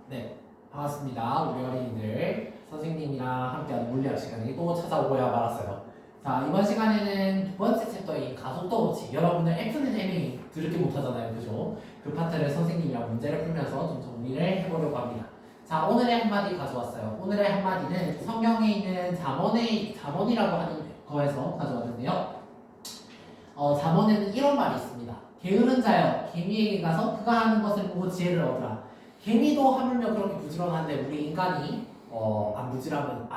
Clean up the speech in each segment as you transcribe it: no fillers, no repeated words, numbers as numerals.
네, 반갑습니다. 우리 어린이들 선생님이랑 함께하는 물리학 시간에 또 찾아오고야 말았어요. 자, 이번 시간에는 두 번째 챕터인 가속도 법칙. 여러분들 F는 M이 들을게 못하잖아요, 그죠? 그 파트를 선생님이랑 문제를 풀면서 좀 정리를 해보려고 합니다. 자, 오늘의 한마디 가져왔어요. 오늘의 한마디는 성경에 있는 잠언이라고 하는 거에서 가져왔는데요. 잠언에는 이런 말이 있습니다. 게으른 자여, 개미에게 가서 그가 하는 것을 보고 지혜를 얻으라. 개미도 하물며 그렇게 부지런한데 우리 인간이 안 부지런하면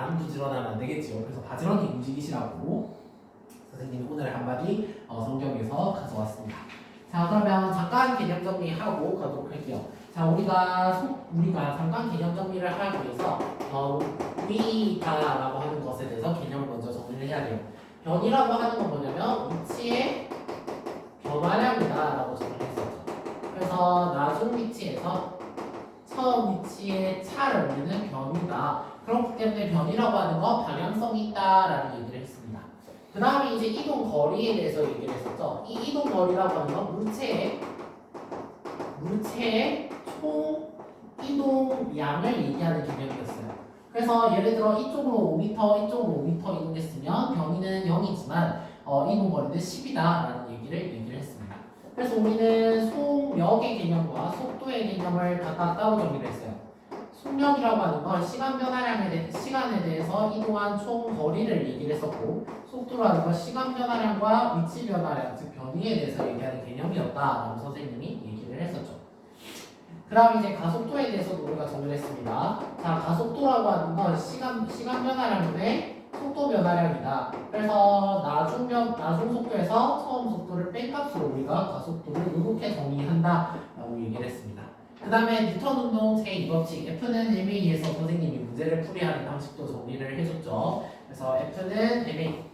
안 되겠지요. 그래서 바지런히 움직이시라고 선생님이 오늘 한마디 성경에서 가져왔습니다. 자, 그러면 잠깐 개념 정리하고 가도록 할게요. 자, 우리가 잠깐 개념 정리를 하기 위해서 위다라고 하는 것에 대해서 개념을 먼저 정리를 해야 돼요. 변이라고 하는 건 뭐냐면 위치의 변화량이다라고 정의했었죠. 그래서 나중 위치에서 처음 위치의 차를 우리는 변이다. 그렇기 때문에 변이라고 하는 건 방향성이 있다라는 얘기를 했습니다. 그 다음에 이제 이동 거리에 대해서 얘기를 했었죠. 이 이동 거리라고 하는 건 물체의 총 이동 양을 얘기하는 개념이었어요. 그래서 예를 들어 이쪽으로 5m, 이쪽으로 5m 이동했으면 변이는 0이지만 이동 거리는 10이다라는 얘기를 했습니다. 그래서 우리는 속력의 개념과 속도의 개념을 각각 따로 정리를 했어요. 속력이라고 하는 건 시간에 대해서 이동한 총 거리를 얘기를 했었고, 속도라는 건 시간 변화량과 위치 변화량, 즉 변이에 대해서 얘기하는 개념이었다라고 선생님이 얘기를 했었죠. 그 다음 이제 가속도에 대해서도 우리가 정리를 했습니다. 자, 가속도라고 하는 건 시간 변화량분의 속도 변화량이다. 그래서 나중 속도에서 처음 속도를 뺀 값으로 우리가 가속도를 이렇게 정의한다라고 얘기를 했습니다. 그 다음에 뉴턴 운동 제2법칙 F는 MA에서 선생님이 문제를 풀이하는 방식도 정리를 해줬죠. 그래서 F는 MA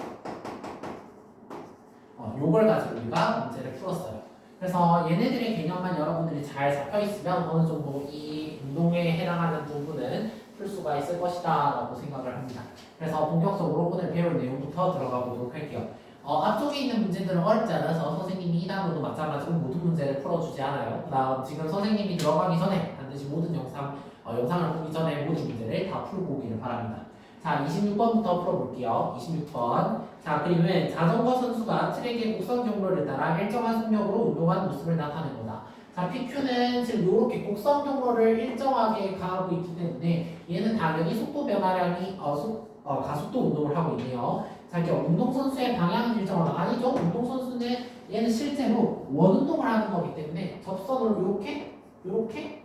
요걸 가지고 우리가 문제를 풀었어요. 그래서 얘네들의 개념만 여러분들이 잘 잡혀 있으면 어느 정도 이 운동에 해당하는 부분은 풀 수가 있을 것이다 라고 생각을 합니다. 그래서 본격적으로 오늘 배울 내용부터 들어가 보도록 할게요. 앞쪽에 있는 문제들은 어렵지 않아서 선생님이 이 단어도 마찬가지로 모든 문제를 풀어주지 않아요. 그다음 지금 선생님이 들어가기 전에 반드시 모든 영상을 보기 전에 모든 문제를 다 풀고 오기를 바랍니다. 자, 26번부터 풀어볼게요. 26번. 자, 그림은 자전거 선수가 트랙의 곡선 경로를 따라 일정한 속력으로 운동하는 모습을 나타낸 거다. 자, PQ는 지금 이렇게 곡선 경로를 일정하게 가고 있기 때문에 얘는 당연히 속도 변화량이 가속도 운동을 하고 있네요. 자, 이렇게 운동선수의 방향은 일정하다. 아니죠. 운동선수는 얘는 실제로 원운동을 하는 거기 때문에 접선을 이렇게 이렇게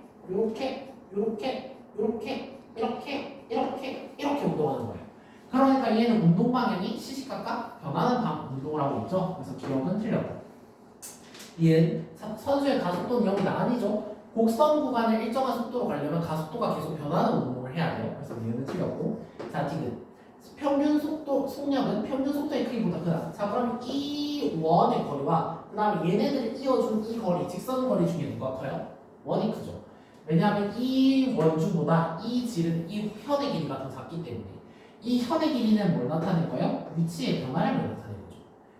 운동하는 거예요. 그러니까 얘는 운동 방향이 시시각각 변하는 운동을 하고 있죠. 그래서 기억은 틀렸다. 얘는 선수의 가속도는 0이다. 아니죠. 곡선 구간을 일정한 속도로 가려면 가속도가 계속 변하는 운동을 해야 돼요. 그래서 얘는 틀렸고. 자, 디귿. 평균 속력은 평균 속도의 크기보다 크다. 자, 그럼 이 원의 거리와 그 다음에 얘네들을 이어준 이 거리, 직선 거리 중에 누가 커요? 원이 크죠. 왜냐하면 이 원주보다 이 질은 이 현의 길이가 더 작기 때문에 이 현의 길이는 뭘 나타낸 거예요? 위치의 변화량을 나타낸 거죠.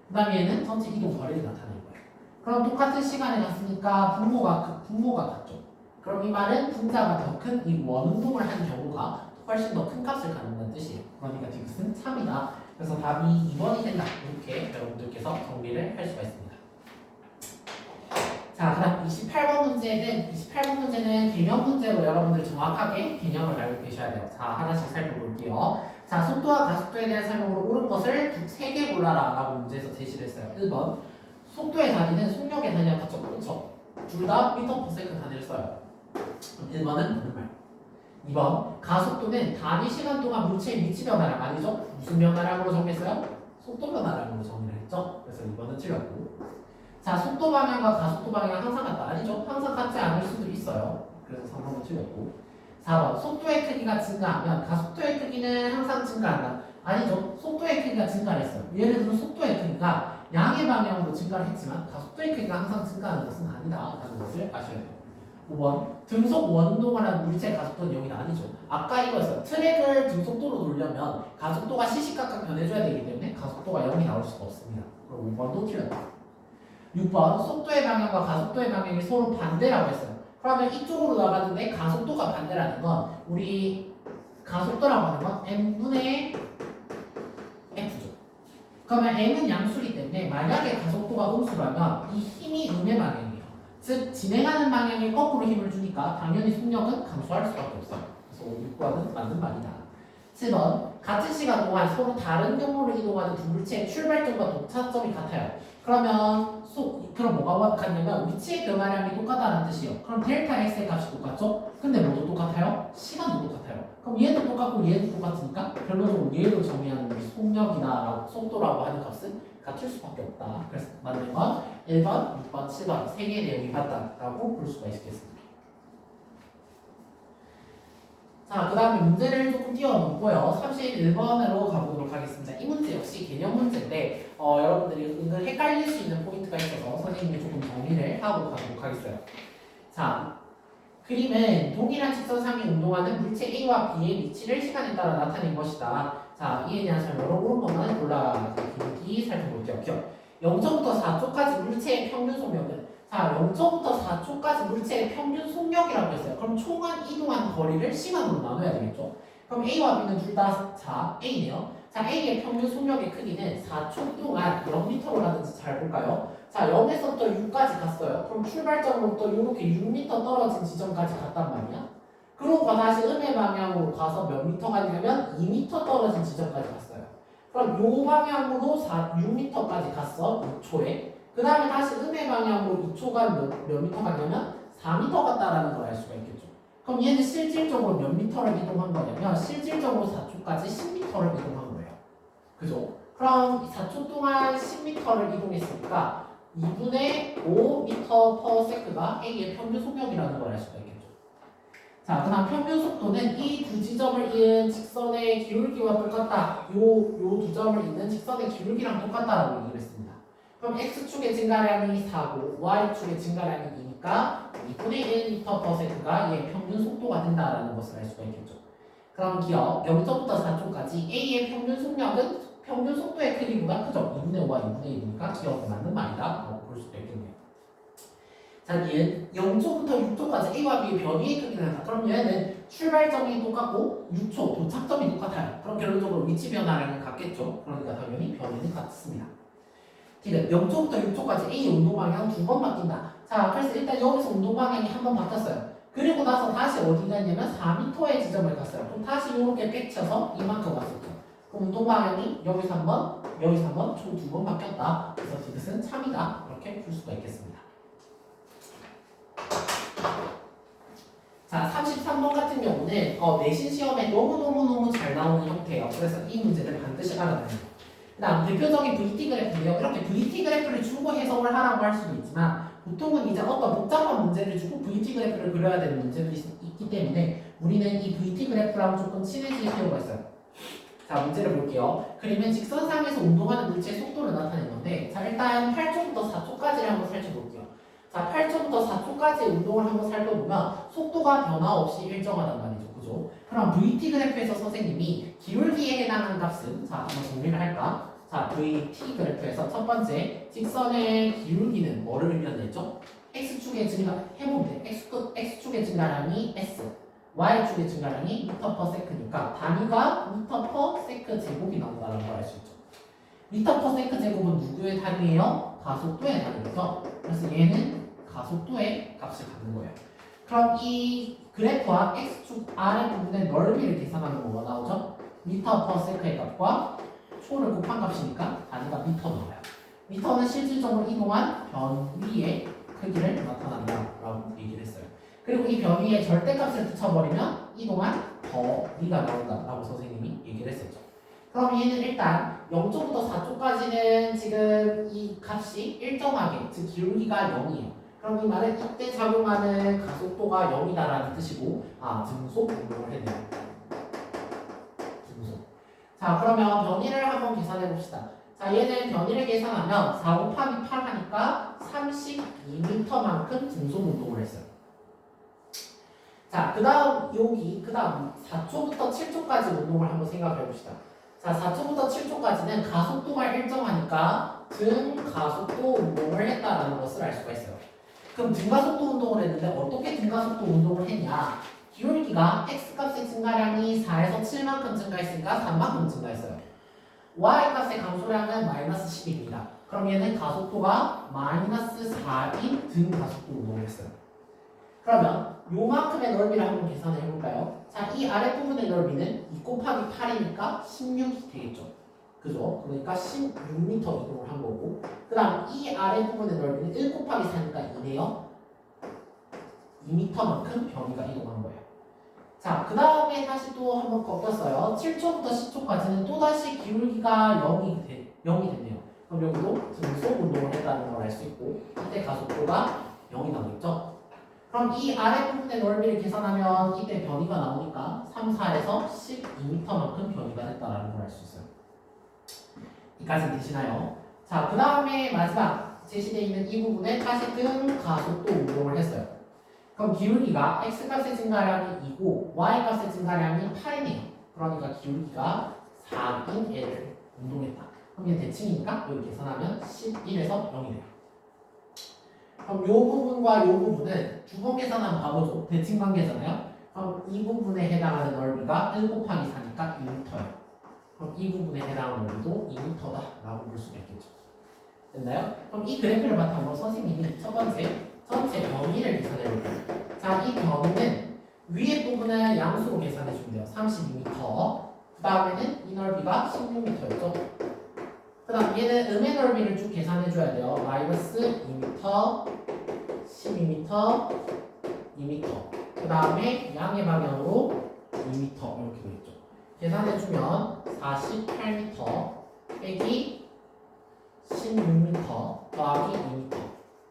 그 다음에 얘는 전체 이동 거리를 나타낸 거예요. 그럼 똑같은 시간에 갔으니까 분모가 같죠. 그럼 이 말은 분자가 더 큰 이 원운동을 한 경우가 훨씬 더 큰 값을 갖는다는 뜻이에요. 그러니까 디귿은 3이다. 그래서 답이 2번이 된다. 이렇게 여러분들께서 정리를 할 수가 있습니다. 자, 그다음 28번 문제는 개념 문제로 여러분들 정확하게 개념을 알고 계셔야 돼요. 자, 하나씩 살펴볼게요. 자, 속도와 가속도에 대한 설명으로 옳은 것을 3개 골라라 라고 문제에서 제시를 했어요. 1번 속도의 단위는 속력의 단위와 같죠. 그렇죠? 둘 다 미터 퍼 세컨드 단위를 써요. 그럼 1번은 맞는 말. 2번 가속도는 단위 시간 동안 물체의 위치 변화량 아니죠? 무슨 변화량으로 정했어요? 속도 변화량으로 정의를 했죠? 그래서 2번은 틀렸고. 자, 속도 방향과 가속도 방향 항상 같다. 아니죠? 항상 같지 않을 수도 있어요. 그래서 3번은 틀렸고. 4번 속도의 크기가 증가하면 가속도의 크기는 항상 증가한다. 아니죠? 속도의 크기가 증가를 했어요. 예를 들어 속도의 크기가 양의 방향으로 증가를 했지만 가속도의 크기가 항상 증가하는 것은 아니다 라는 것을 아셔야 돼요. 5번 등속 원운동을 하는 물체의 가속도는 0이다. 아니죠. 아까 이거였어요. 트랙을 등속도로 돌려면 가속도가 시시각각 변해줘야 되기 때문에 가속도가 0이 나올 수가 없습니다. 그럼 5번도 틀렸다. 6번 속도의 방향과 가속도의 방향이 서로 반대라고 했어요. 그러면 이쪽으로 나가는데 가속도가 반대라는 건 우리 가속도라고 하는 건 m분의 f죠. 그러면 m은 양수이기 때문에 만약에 가속도가 음수라면 이 힘이 음의 방향이에요. 즉 진행하는 방향에 거꾸로 힘을 주니까 당연히 속력은 감소할 수밖에 없어요. 그래서 6번은 맞는 말이다. 7번 같은 시간 동안 서로 다른 경로로 이동하는 두 물체의 출발점과 도착점이 같아요. 그럼 뭐가 같냐면 위치의 변화량이 똑같다는 뜻이에요. 그럼 델타 x의 값이 똑같죠? 근데 뭐도 똑같아요? 시간도 똑같아요. 그럼 얘도 똑같고 얘도 똑같으니까 결론적으로 얘로 정의하는 우리 속력이나 속도라고 하는 값은 같을 수밖에 없다. 그래서 맞는 건 1번, 6번, 7번 세 개의 내용이 맞다라고 볼 수가 있겠습니다. 자, 그 다음에 문제를 조금 띄워놓고요. 31번으로 가보도록 하겠습니다. 이 문제 역시 개념 문제인데 여러분들이 은근 헷갈릴 수 있는 포인트가 있어서 선생님이 조금 정리를 하고 가도록 하겠어요. 자, 그림은 동일한 직선상에 운동하는 물체 A와 B의 위치를 시간에 따라 나타낸 것이다. 자, 이에 대한 설명으로 오른번만 길기 살펴볼게요. 기억. 0초부터 4초까지 물체의 평균 속력은 자, 0초부터 4초까지 물체의 평균 속력이라고 했어요. 그럼 총한 이동한 거리를 시간으로 나눠야 되겠죠? 그럼 A와 B는 둘 다 A네요. 자, A의 평균 속력의 크기는 4초 동안 0m로 가든지 잘 볼까요? 자, 0에서부터 6까지 갔어요. 그럼 출발점으로부터 이렇게 6m 떨어진 지점까지 갔단 말이야. 그러고 다시 음의 방향으로 가서 몇 미터 가냐면 2m 떨어진 지점까지 갔어요. 그럼 요 방향으로 6m까지 갔어. 6초에. 그 다음에 다시 음의 방향으로 2초간 몇 미터 갔냐면 4m 갔다라는 걸 알 수가 있겠죠. 그럼 얘는 실질적으로 몇 미터를 이동한 거냐면 실질적으로 4초까지 10m를 이동한 거예요. 그죠? 그럼 4초 동안 10m를 이동했으니까 2분의 5m/s가 A의 평균 속력이라는 걸 알 수가 있겠죠. 자, 그 다음 평균 속도는 이 두 지점을 잇는 직선의 기울기와 똑같다. 요 두 점을 잇는 직선의 기울기랑 똑같다라고 얘기를 했습니다. 그럼 X축의 증가량이 4고 Y축의 증가량이 2니까 2분의 1m/s가 얘의 평균 속도가 된다라는 것을 알 수가 있겠죠. 그럼 기억 0부터 4초까지 A의 평균 속력은 평균 속도의 크기보다 크죠. 2분의 5와 2분의 1이니까 기억이 맞는 말이다 라고 볼 수도 있겠네요. 자, 얘는 0초부터 6초까지 A와 B의 변이의 크기는 같다. 그럼 얘는 출발점이 똑같고 6초 도착점이 똑같아요. 그럼 결론적으로 위치 변화량은 같겠죠. 그러니까 당연히 변이는 같습니다. 지금 0초부터 6초까지 A 운동 방향 두 번 바뀐다. 자, 그래서 일단 여기서 운동 방향이 한 번 바뀌었어요. 그리고 나서 다시 어디 갔냐면 4m의 지점을 갔어요. 그럼 다시 이렇게 빽쳐서 이만큼 왔었죠. 그럼 운동 방향이 여기서 한 번, 여기서 한 번, 총 두 번 바뀌었다. 그래서 이것은 참이다. 이렇게 풀 수가 있겠습니다. 자, 33번 같은 경우는 내신 시험에 너무너무 잘 나오는 형태예요. 그래서 이 문제를 반드시 알아야 돼요. 그 다음 대표적인 VT 그래프인데요. 이렇게 VT 그래프를 주고 해석을 하라고 할 수도 있지만 보통은 이제 어떤 복잡한 문제를 주고 VT 그래프를 그려야 되는 문제들이 있기 때문에 우리는 이 VT 그래프랑 조금 친해질 필요가 있어요. 자, 문제를 볼게요. 그림은 직선상에서 운동하는 물체의 속도를 나타낸 건데 자, 일단 8초부터 4초까지를 한번 살펴볼게요. 자, 8초부터 4초까지 운동을 한번 살펴보면 속도가 변화 없이 일정하단 말이죠. 그죠? 그럼 VT 그래프에서 선생님이 기울기에 해당하는 값은 자, 한번 정리를 할까? 자, VT 그래프에서 첫 번째 직선의 기울기는 뭐를 의미하겠죠? X축의 증가 해보면 돼. X축의 증가량이 S, Y축의 증가량이 m/s니까 단위가 m/s 제곱이 나온다는 걸 알 수 있죠. m/s 제곱은 누구의 단위예요? 가속도의 단위죠. 그래서 얘는 가속도의 값을 갖는 거예요. 그럼 이 그래프와 X축 아래 부분의 넓이를 계산하면 뭐가 나오죠? m/s의 값과 초를 곱한 값이니까 단위가 미터 나와요. 미터는 실질적으로 이동한 변위의 크기를 나타난다라고 얘기를 했어요. 그리고 이 변위의 절대값을 붙여버리면 이동한 거리가 나온다라고 선생님이 얘기를 했었죠. 그럼 얘는 일단 0초부터 4초까지는 지금 이 값이 일정하게, 즉 기울기가 0이에요. 그럼 이 말은 이때 작용하는 가속도가 0이다라는 뜻이고 등속 운동을 해야 돼요. 등속. 자, 그러면 변위를 한번 계산해 봅시다. 자, 얘는 변위를 계산하면 4 곱하기 8 하니까 32m만큼 등속 운동을 했어요. 자, 그 다음 4초부터 7초까지 운동을 한번 생각해 봅시다. 자, 4초부터 7초까지는 가속도가 일정하니까 등가속도 운동을 했다라는 것을 알 수가 있어요. 그럼 증가속도 운동을 했는데 어떻게 증가속도 운동을 했냐? 기울기가 x값의 증가량이 4에서 7만큼 증가했으니까 3만큼 증가했어요. y값의 감소량은 마이너스 10입니다. 그럼 얘는 가속도가 마이너스 4인 등가속도 운동을 했어요. 그러면 요만큼의 넓이를 한번 계산해 볼까요? 자, 이 아랫부분의 넓이는 2 곱하기 8이니까 16이 되겠죠. 그죠? 그러니까 16m 이동을 한 거고, 그 다음 이 아랫부분의 넓이는 1 곱하기 4니까 2네요. 2m만큼 변이가 이동한 거예요. 자, 그 다음에 다시 또 한번 꺾였어요. 7초부터 10초까지는 또다시 기울기가 0이 됐네요. 그럼 여기도 등속 운동을 했다는 걸 알 수 있고, 이때 가속도가 0이 나오겠죠? 그럼 이 아랫부분의 넓이를 계산하면 이때 변이가 나오니까 3, 4에서 12m만큼 변이가 됐다는 걸 알 수 있어요. 이까지 되시나요? 자, 그 다음에 마지막 제시되어 있는 이 부분에 다시 등가속도 운동을 했어요. 그럼 기울기가 x값의 증가량이 2고 y값의 증가량이 8이네요. 그러니까 기울기가 4인 애를 운동했다. 그럼 이게 대칭이니까 여기 계산하면 11에서 0이 돼요. 그럼 이 부분과 이 부분은 두 번 계산하면 바보죠. 대칭 관계잖아요. 그럼 이 부분에 해당하는 넓이가 1 곱하기 4니까 2m예요. 그럼 이 부분에 해당하는 넓이도 2m다 라고 볼 수가 있겠죠. 됐나요? 그럼 이 그래프를 바탕으로 선생님이 첫 번째 전체 범위를 계산해 볼게요. 자, 이 범위는 위에 부분을 양수로 계산해 주면 돼요. 32m. 그 다음에는 이 넓이가 16m였죠. 그 다음 얘는 음의 넓이를 쭉 계산해 줘야 돼요. 마이너스 2m, 12m, 2m. 그 다음에 양의 방향으로 2m 이렇게 되겠죠. 계산해 주면 48m 빼기 16m 더하기 2m.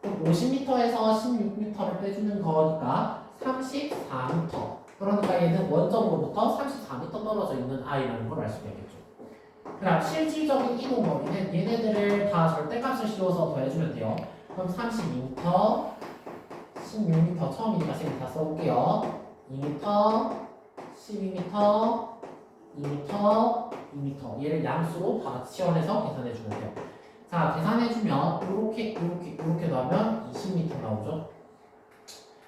그럼 50m에서 16m를 빼주는 거니까 34m. 그러니까 얘는 원점으로부터 34m 떨어져 있는 아이라는 걸 알 수가 있겠죠. 그럼 실질적인 이동 거리는 얘네들을 다 절대값을 씌워서 더해주면 돼요. 그럼 32m, 16m 처음이니까 지금 다 써볼게요. 2m, 12m, 2m, 2m. 얘를 양수로 다 치환해서 계산해주면 돼요. 자, 계산해주면 이렇게 넣으면 20m 나오죠.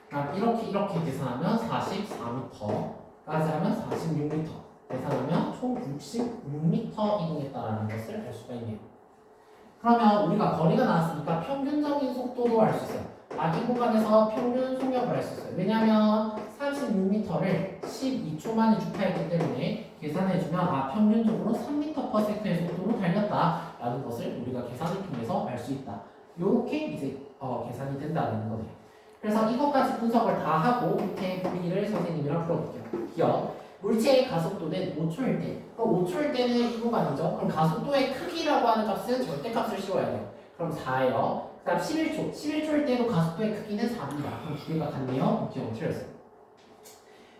그럼 이렇게 계산하면 44m까지 하면 46m. 계산하면 총 66m 이동했다는 것을 알 수가 있네요. 그러면 우리가 거리가 나왔으니까 평균적인 속도도 알 수 있어요. 이 공간에서 평균 속력을 알 수 있어요. 왜냐하면 36m를 12초 만에 주파했기 때문에 계산해주면 평균적으로 3m/s의 속도로 달렸다라는 것을 우리가 계산을 통해서 알 수 있다. 이렇게 이제 계산이 된다는 거네요. 그래서 이것까지 분석을 다 하고 밑에 풀이를 선생님이랑 풀어볼게요. 기억. 물체의 가속도는 5초일 때. 그럼 5초일 때는 이 구간이죠. 그럼 가속도의 크기라고 하는 값은 절대값을 씌워야 돼요. 그럼 4예요. 그 다음 11초. 11초일 때도 가속도의 크기는 4입니다. 그럼 두 개가 같네요. 기억은 틀렸어요.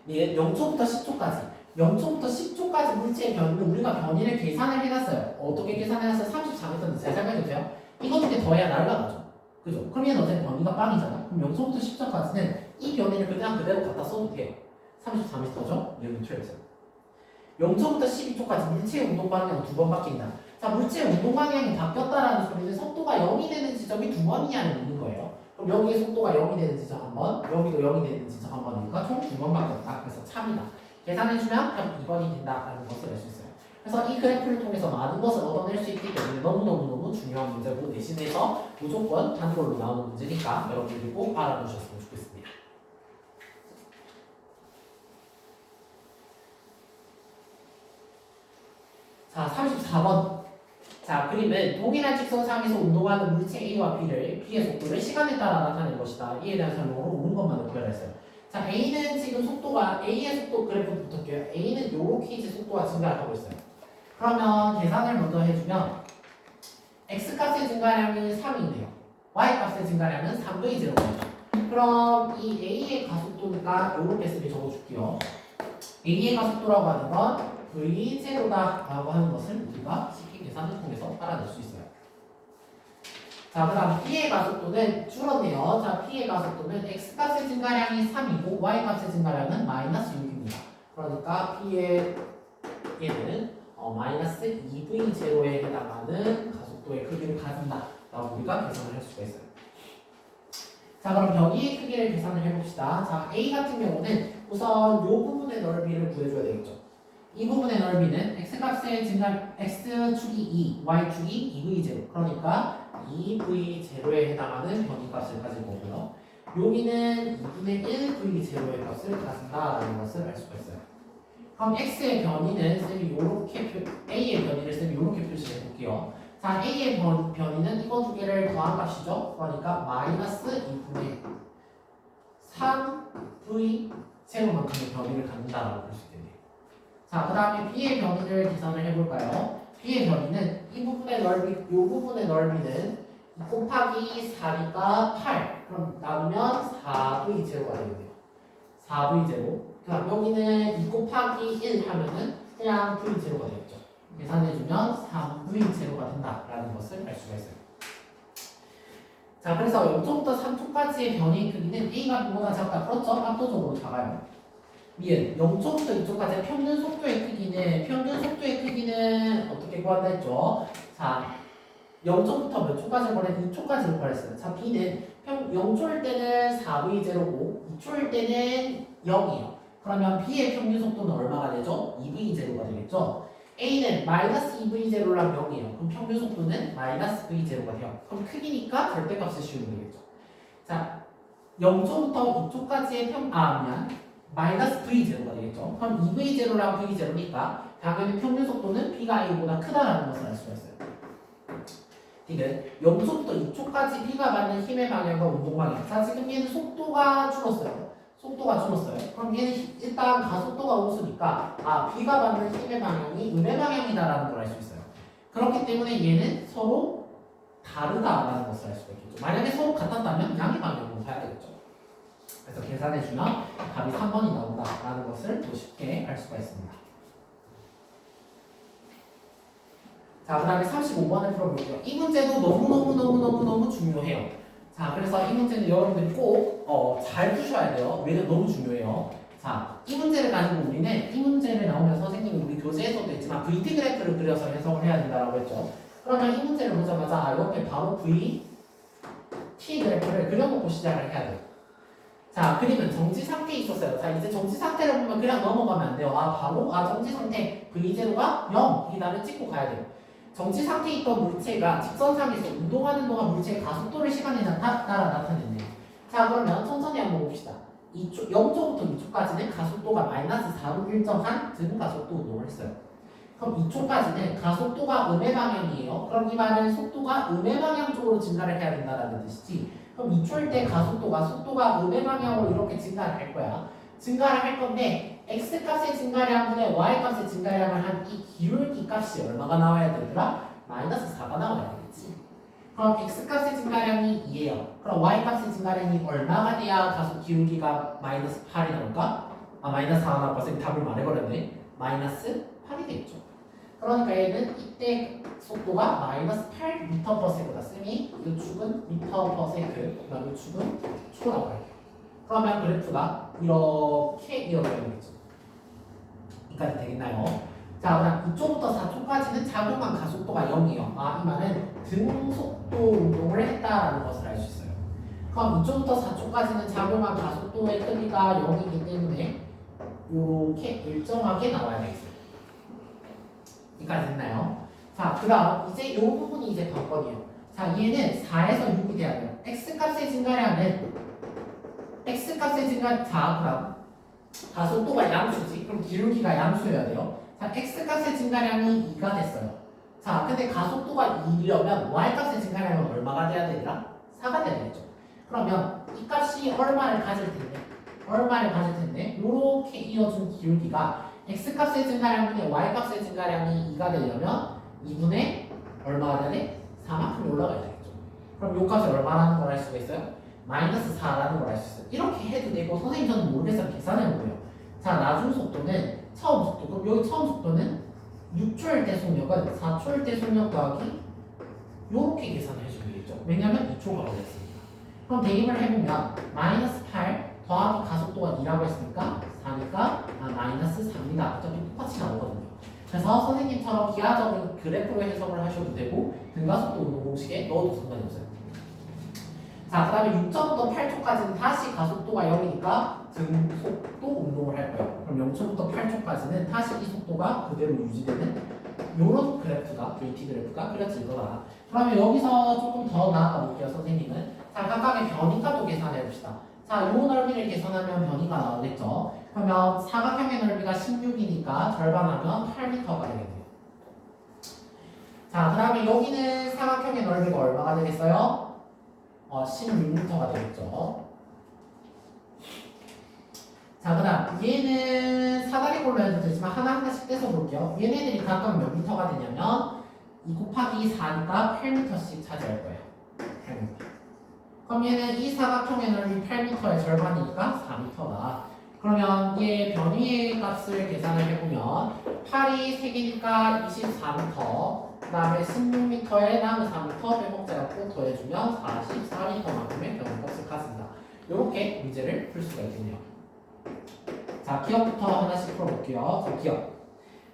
0초부터 10초까지. 0초부터 10초까지 물체의 변이는 우리가 변이를 계산을 해놨어요. 어떻게 계산해놨어요? 34m인데 잘 생각해주세요. 이거 두 개 더해야 날라가죠. 그죠? 그럼 얘는 어차피 변이가 빵이잖아. 그럼 0초부터 10초까지는 이 변이를 그냥 그대로 갖다 써도 돼요. 34m죠? 여기 틀렸어요. 0초부터 12초까지 물체의 운동 방향은 두 번 바뀐다. 자, 물체의 운동 방향이 바뀌었다라는 소리는 속도가 0이 되는 지점이 두 번이냐는 있는 거예요. 그럼 여기에 속도가 0이 되는 지점 한 번, 여기도 0이 되는 지점 한 번이니까 총 두 번 바뀌었다. 그래서 참이다. 계산해주면 답 2번이 된다라는 것을 알 수 있어요. 그래서 이 그래프를 통해서 많은 것을 얻어낼 수 있기 때문에 너무너무 중요한 문제고 내신에서 무조건 단골로 나오는 문제니까 여러분들이 꼭 알아두셨으면 좋겠습니다. 자, 34번. 자, 그림은 동일한 직선상에서 운동하는 물체 A와 B의 속도를 시간에 따라 나타낸 것이다. 이에 대한 설명으로 오는 것만을 구별했어요. 자, A는 지금 속도가 A의 속도 그래프 붙을게요. A는 이렇게 이제 속도가 증가하고 있어요. 그러면 계산을 먼저 해주면 X값의 증가량은 3이네요. Y값의 증가량은 3V0거든요. 그럼 이 A의 가속도니까 이렇게 쓰게 적어줄게요. A의 가속도라고 하는 건 V0다 라고 하는 것을 우리가 쉽게 계산을 통해서 알아낼 수 있어요. 자, 그 다음 P의 가속도는 줄었네요. 자, P의 가속도는 X값의 증가량이 3이고 Y값의 증가량은 마이너스 6입니다. 그러니까 P의 얘는 마이너스 2V0에 해당하는 가속도의 크기를 가진다 라고 우리가 계산을 할 수가 있어요. 자, 그럼 변이의 크기를 계산을 해봅시다. 자, A 같은 경우는 우선 이 부분의 넓이를 구해줘야 되겠죠. 이 부분의 넓이는 x값의 증가 x축이 2, y축이 2v0. 그러니까 2v0에 해당하는 변이값을 가질 거고요. 여기는 2분의 1 v0의 값을 가진다라는 것을 알 수가 있어요. 그럼 x의 변이는 쌤이 요렇게 a의 변이를 쌤이 요렇게 표시해 볼게요. 자, a의 변이는 이거 두 개를 더한 값이죠. 그러니까 마이너스 2분의 3v 제곱만큼의 변이를 갖는다라고 볼 수 있겠네요. 자, 그 다음에 b의 변이를 계산을 해볼까요? b의 변이는 이 부분의 넓이, 이 부분의 넓이는 2 곱하기 4니까 8. 그럼 나누면 4v 제곱가 되겠네요. 4v 제곱. 그 다음 여기는 2 곱하기 1 하면은 그냥 v 제곱가 되겠죠. 계산해주면 3v 제곱가 된다라는 것을 알 수가 있어요. 자, 그래서 0초부터 3초까지의 변이 크기는 a가 b보다 작다. 그렇죠? 압도적으로 작아요. 미은 0초부터 2초까지의 평균 속도의 크기는 어떻게 구한다 했죠? 자, 0초부터 몇 초까지 구했어요? 2초까지 구했어요. 자, b는 0초일 때는 4v0고 2초일 때는 0이에요. 그러면 b의 평균 속도는 얼마가 되죠? 2v0가 되겠죠? a는 마이너스 2v0랑 0이에요. 그럼 평균 속도는 마이너스 v0가 돼요. 그럼 크기니까 절대값을 씌우면 되겠죠. 자, 0초부터 2초까지의 마이너스 v0가 되겠죠. 그럼 2v0랑 v0니까 당연히 평균 속도는 b가 a보다 크다라는 것을 알 수가 있어요. 이는 0초부터 2초까지 b가 받는 힘의 방향과 운동 방향. 자, 지금 얘는 속도가 줄었어요. 그럼 얘는 일단 가속도가 우수니까 b가 받는 힘의 방향이 음의 방향이다라는 걸 알 수 있어요. 그렇기 때문에 얘는 서로 다르다라는 것을 알 수가 있겠죠. 만약에 서로 같았다면 양의 방향으로 가야 되겠죠. 그래서 계산해주면 답이 3번이 나온다라는 것을 또 쉽게 알 수가 있습니다. 자, 그 다음에 35번을 풀어볼게요. 이 문제도 너무 중요해요. 자, 그래서 이 문제는 여러분들이 꼭 잘 푸셔야 돼요. 왜냐면 너무 중요해요. 자, 이 문제를 가지고 우리는 이 문제를 나오면 선생님이 우리 교재에서도 했지만 VT 그래프를 그려서 해석을 해야 된다고 했죠. 그러면 이 문제를 보자마자 이렇게 바로 VT 그래프를 그려놓고 시작을 해야 돼요. 자, 그림은 정지 상태에 있었어요. 자, 이제 정지 상태를 보면 그냥 넘어가면 안 돼요. 정지 상태 V0가 0이다를 찍고 가야 돼요. 정지 상태에 있던 물체가 직선상에서 운동하는 동안 물체의 가속도를 시간에 따라 나타냈네요. 자, 그러면 천천히 한번 봅시다. 0초부터 2초까지는 가속도가 마이너스 4로 일정한 등가속도 운동을 했어요. 그럼 2초까지는 가속도가 음의 방향이에요. 그럼 이 말은 속도가 음의 방향 쪽으로 증가를 해야 된다는 뜻이지. 그럼 2초일 때 속도가 음의 방향으로 이렇게 증가를 할 거야. 증가를 할 건데 x값의 증가량분의 y값의 증가량을 한 이 기울기 값이 얼마가 나와야 되더라? 마이너스 4가 나와야 되겠지. 그럼 x값의 증가량이 2예요. 그럼 y값의 증가량이 얼마가 돼야 가속 기울기가 마이너스 8이 나올까? 마이너스 4가 나올까? 쌤이 답을 말해버렸네. 마이너스 8이 되겠죠. 그러니까 얘는 이때 속도가 마이너스 8m/s다. 쌤이 이 축은 m/s, 그다음 이 축은 초라고 할게요. 그러면 그래프가 이렇게 이어져야 되겠죠. 여기까지 되겠나요? 자, 그다음 2초부터 4초까지는 작용한 가속도가 0이에요. 이 말은 등속도 운동을 했다라는 것을 알 수 있어요. 그럼 2초부터 4초까지는 작용한 가속도의 크기가 0이기 때문에 이렇게 일정하게 나와야 되겠어요. 여기까지 됐나요? 자, 그 다음 이제 이 부분이 이제 관건이에요. 자, 얘는 4에서 6이 돼야 돼요. x값의 증가량은 자, 그다음 가속도가 양수지. 그럼 기울기가 양수여야 돼요. 자, x값의 증가량이 2가 됐어요. 자, 근데 가속도가 2려면 y값의 증가량은 얼마가 돼야 되더라? 4가 돼야 되겠죠. 그러면 이 값이 얼마를 가질 텐데 이렇게 이어준 기울기가 x값의 증가량분의 y값의 증가량이 2가 되려면 2분의 얼마가 돼야 돼? 4만큼이 올라가야 되겠죠. 그럼 이 값이 얼마라는 걸 알 수가 있어요? 마이너스 4라는 걸 알 수 있어요. 이렇게 해도 되고 선생님 저는 모르겠어요. 계산해보세요. 자, 나중 속도는 처음 속도. 그럼 여기 처음 속도는 6초일 때 속력은 4초일 때 속력 더하기 요렇게 계산을 해주면 되겠죠. 왜냐면 2초가 걸렸으니까. 그럼 대입을 해보면 마이너스 8 더하기 가속도가 2라고 했으니까 4니까 마이너스 4입니다. 어차피 똑같이 나오거든요. 그래서 선생님처럼 기하적인 그래프로 해석을 하셔도 되고 등가속도 운동 공식에 넣어도 상관이 없어요. 자, 그 다음에 6점부터 8초까지는 다시 가속도가 0이니까 등속도 운동을 할 거예요. 그럼 0초부터 8초까지는 다시 이 속도가 그대로 유지되는 요런 그래프가, VT 그래프가 그려질 거다. 그러면 여기서 조금 더 나아가 볼게요, 선생님은. 자, 각각의 변이값도 계산해 봅시다. 자, 요 넓이를 계산하면 변이가 나오겠죠. 그러면 사각형의 넓이가 16이니까 절반하면 8m가 되겠네요. 자, 그 다음에 여기는 사각형의 넓이가 얼마가 되겠어요? 16m가 되겠죠. 자, 그 다음 얘는 사다리꼴로 해도 되지만 하나하나씩 떼서 볼게요. 얘네들이 각각 몇 미터가 되냐면 2 곱하기 4니까 8m씩 차지할 거예요. 8m. 그럼 얘는 이 사각형의 넓이 8m의 절반이니까 4m다. 그러면 얘 변위의 값을 계산을 해보면 8이 3개니까 24m, 그 다음에 16m에 남은 4m 빼먹자갖고 더해주면 44m만큼의 변위값을 갖습니다. 이렇게 문제를 풀 수가 있겠네요. 자, 기억부터 하나씩 풀어볼게요. 자, 기억.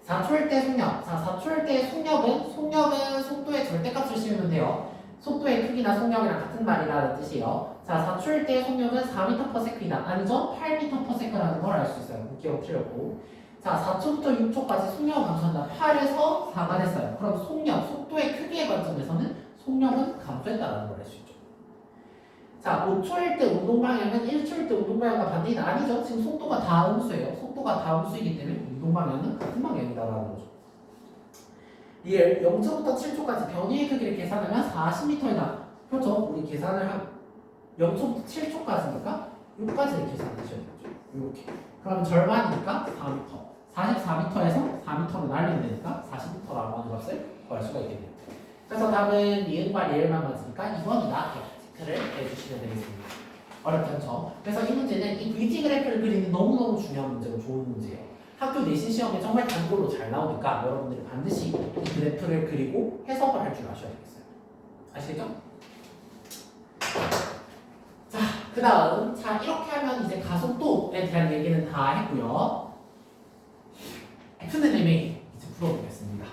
4초일 때 속력. 자, 4초일 때 속력은 속도의 절대값을 씌우면 돼요. 속도의 크기나 속력이랑 같은 말이라는 뜻이에요. 자, 4초일 때 속력은 4m/s이다. 아니죠? 8m/s라는 걸 알 수 있어요. 기억 틀렸고. 자, 4초부터 6초까지 속력을 감소한다. 8에서 4가 됐어요. 그럼 속도의 크기의 관점에서는 속력은 감소했다는 걸 알 수 있죠. 자, 5초일 때 운동 방향은 1초일 때 운동 방향과 반대는 아니죠. 지금 속도가 다 음수예요. 속도가 다 음수이기 때문에 운동 방향은 같은 방향이다라는 거죠. 얘 0초부터 7초까지 변이의 크기를 계산하면 40m이다. 그렇죠? 우리 계산을 한 0초부터 7초까지니까 여기까지를 계산하셔야겠죠. 이렇게. 그러면 절반이니까 4m. 44m에서 4m로 날리면 되니까 40m라고 하는 값을 구할 수가 있겠네요. 그래서 답은 리을과 리을만 맞으니까 2번이다. 체크를 해주시면 되겠습니다. 어렵지 않죠? 그래서 이 문제는 이 VT 그래프를 그리는 너무너무 중요한 문제고 좋은 문제예요. 학교 내신 시험에 정말 단골로 잘 나오니까 여러분들이 반드시 이 그래프를 그리고 해석을 할 줄 아셔야 되겠어요. 아시겠죠? 자, 그 다음 자 이렇게 하면 이제 가속도에 대한 얘기는 다 했고요. F는 MA 이제 풀어보겠습니다.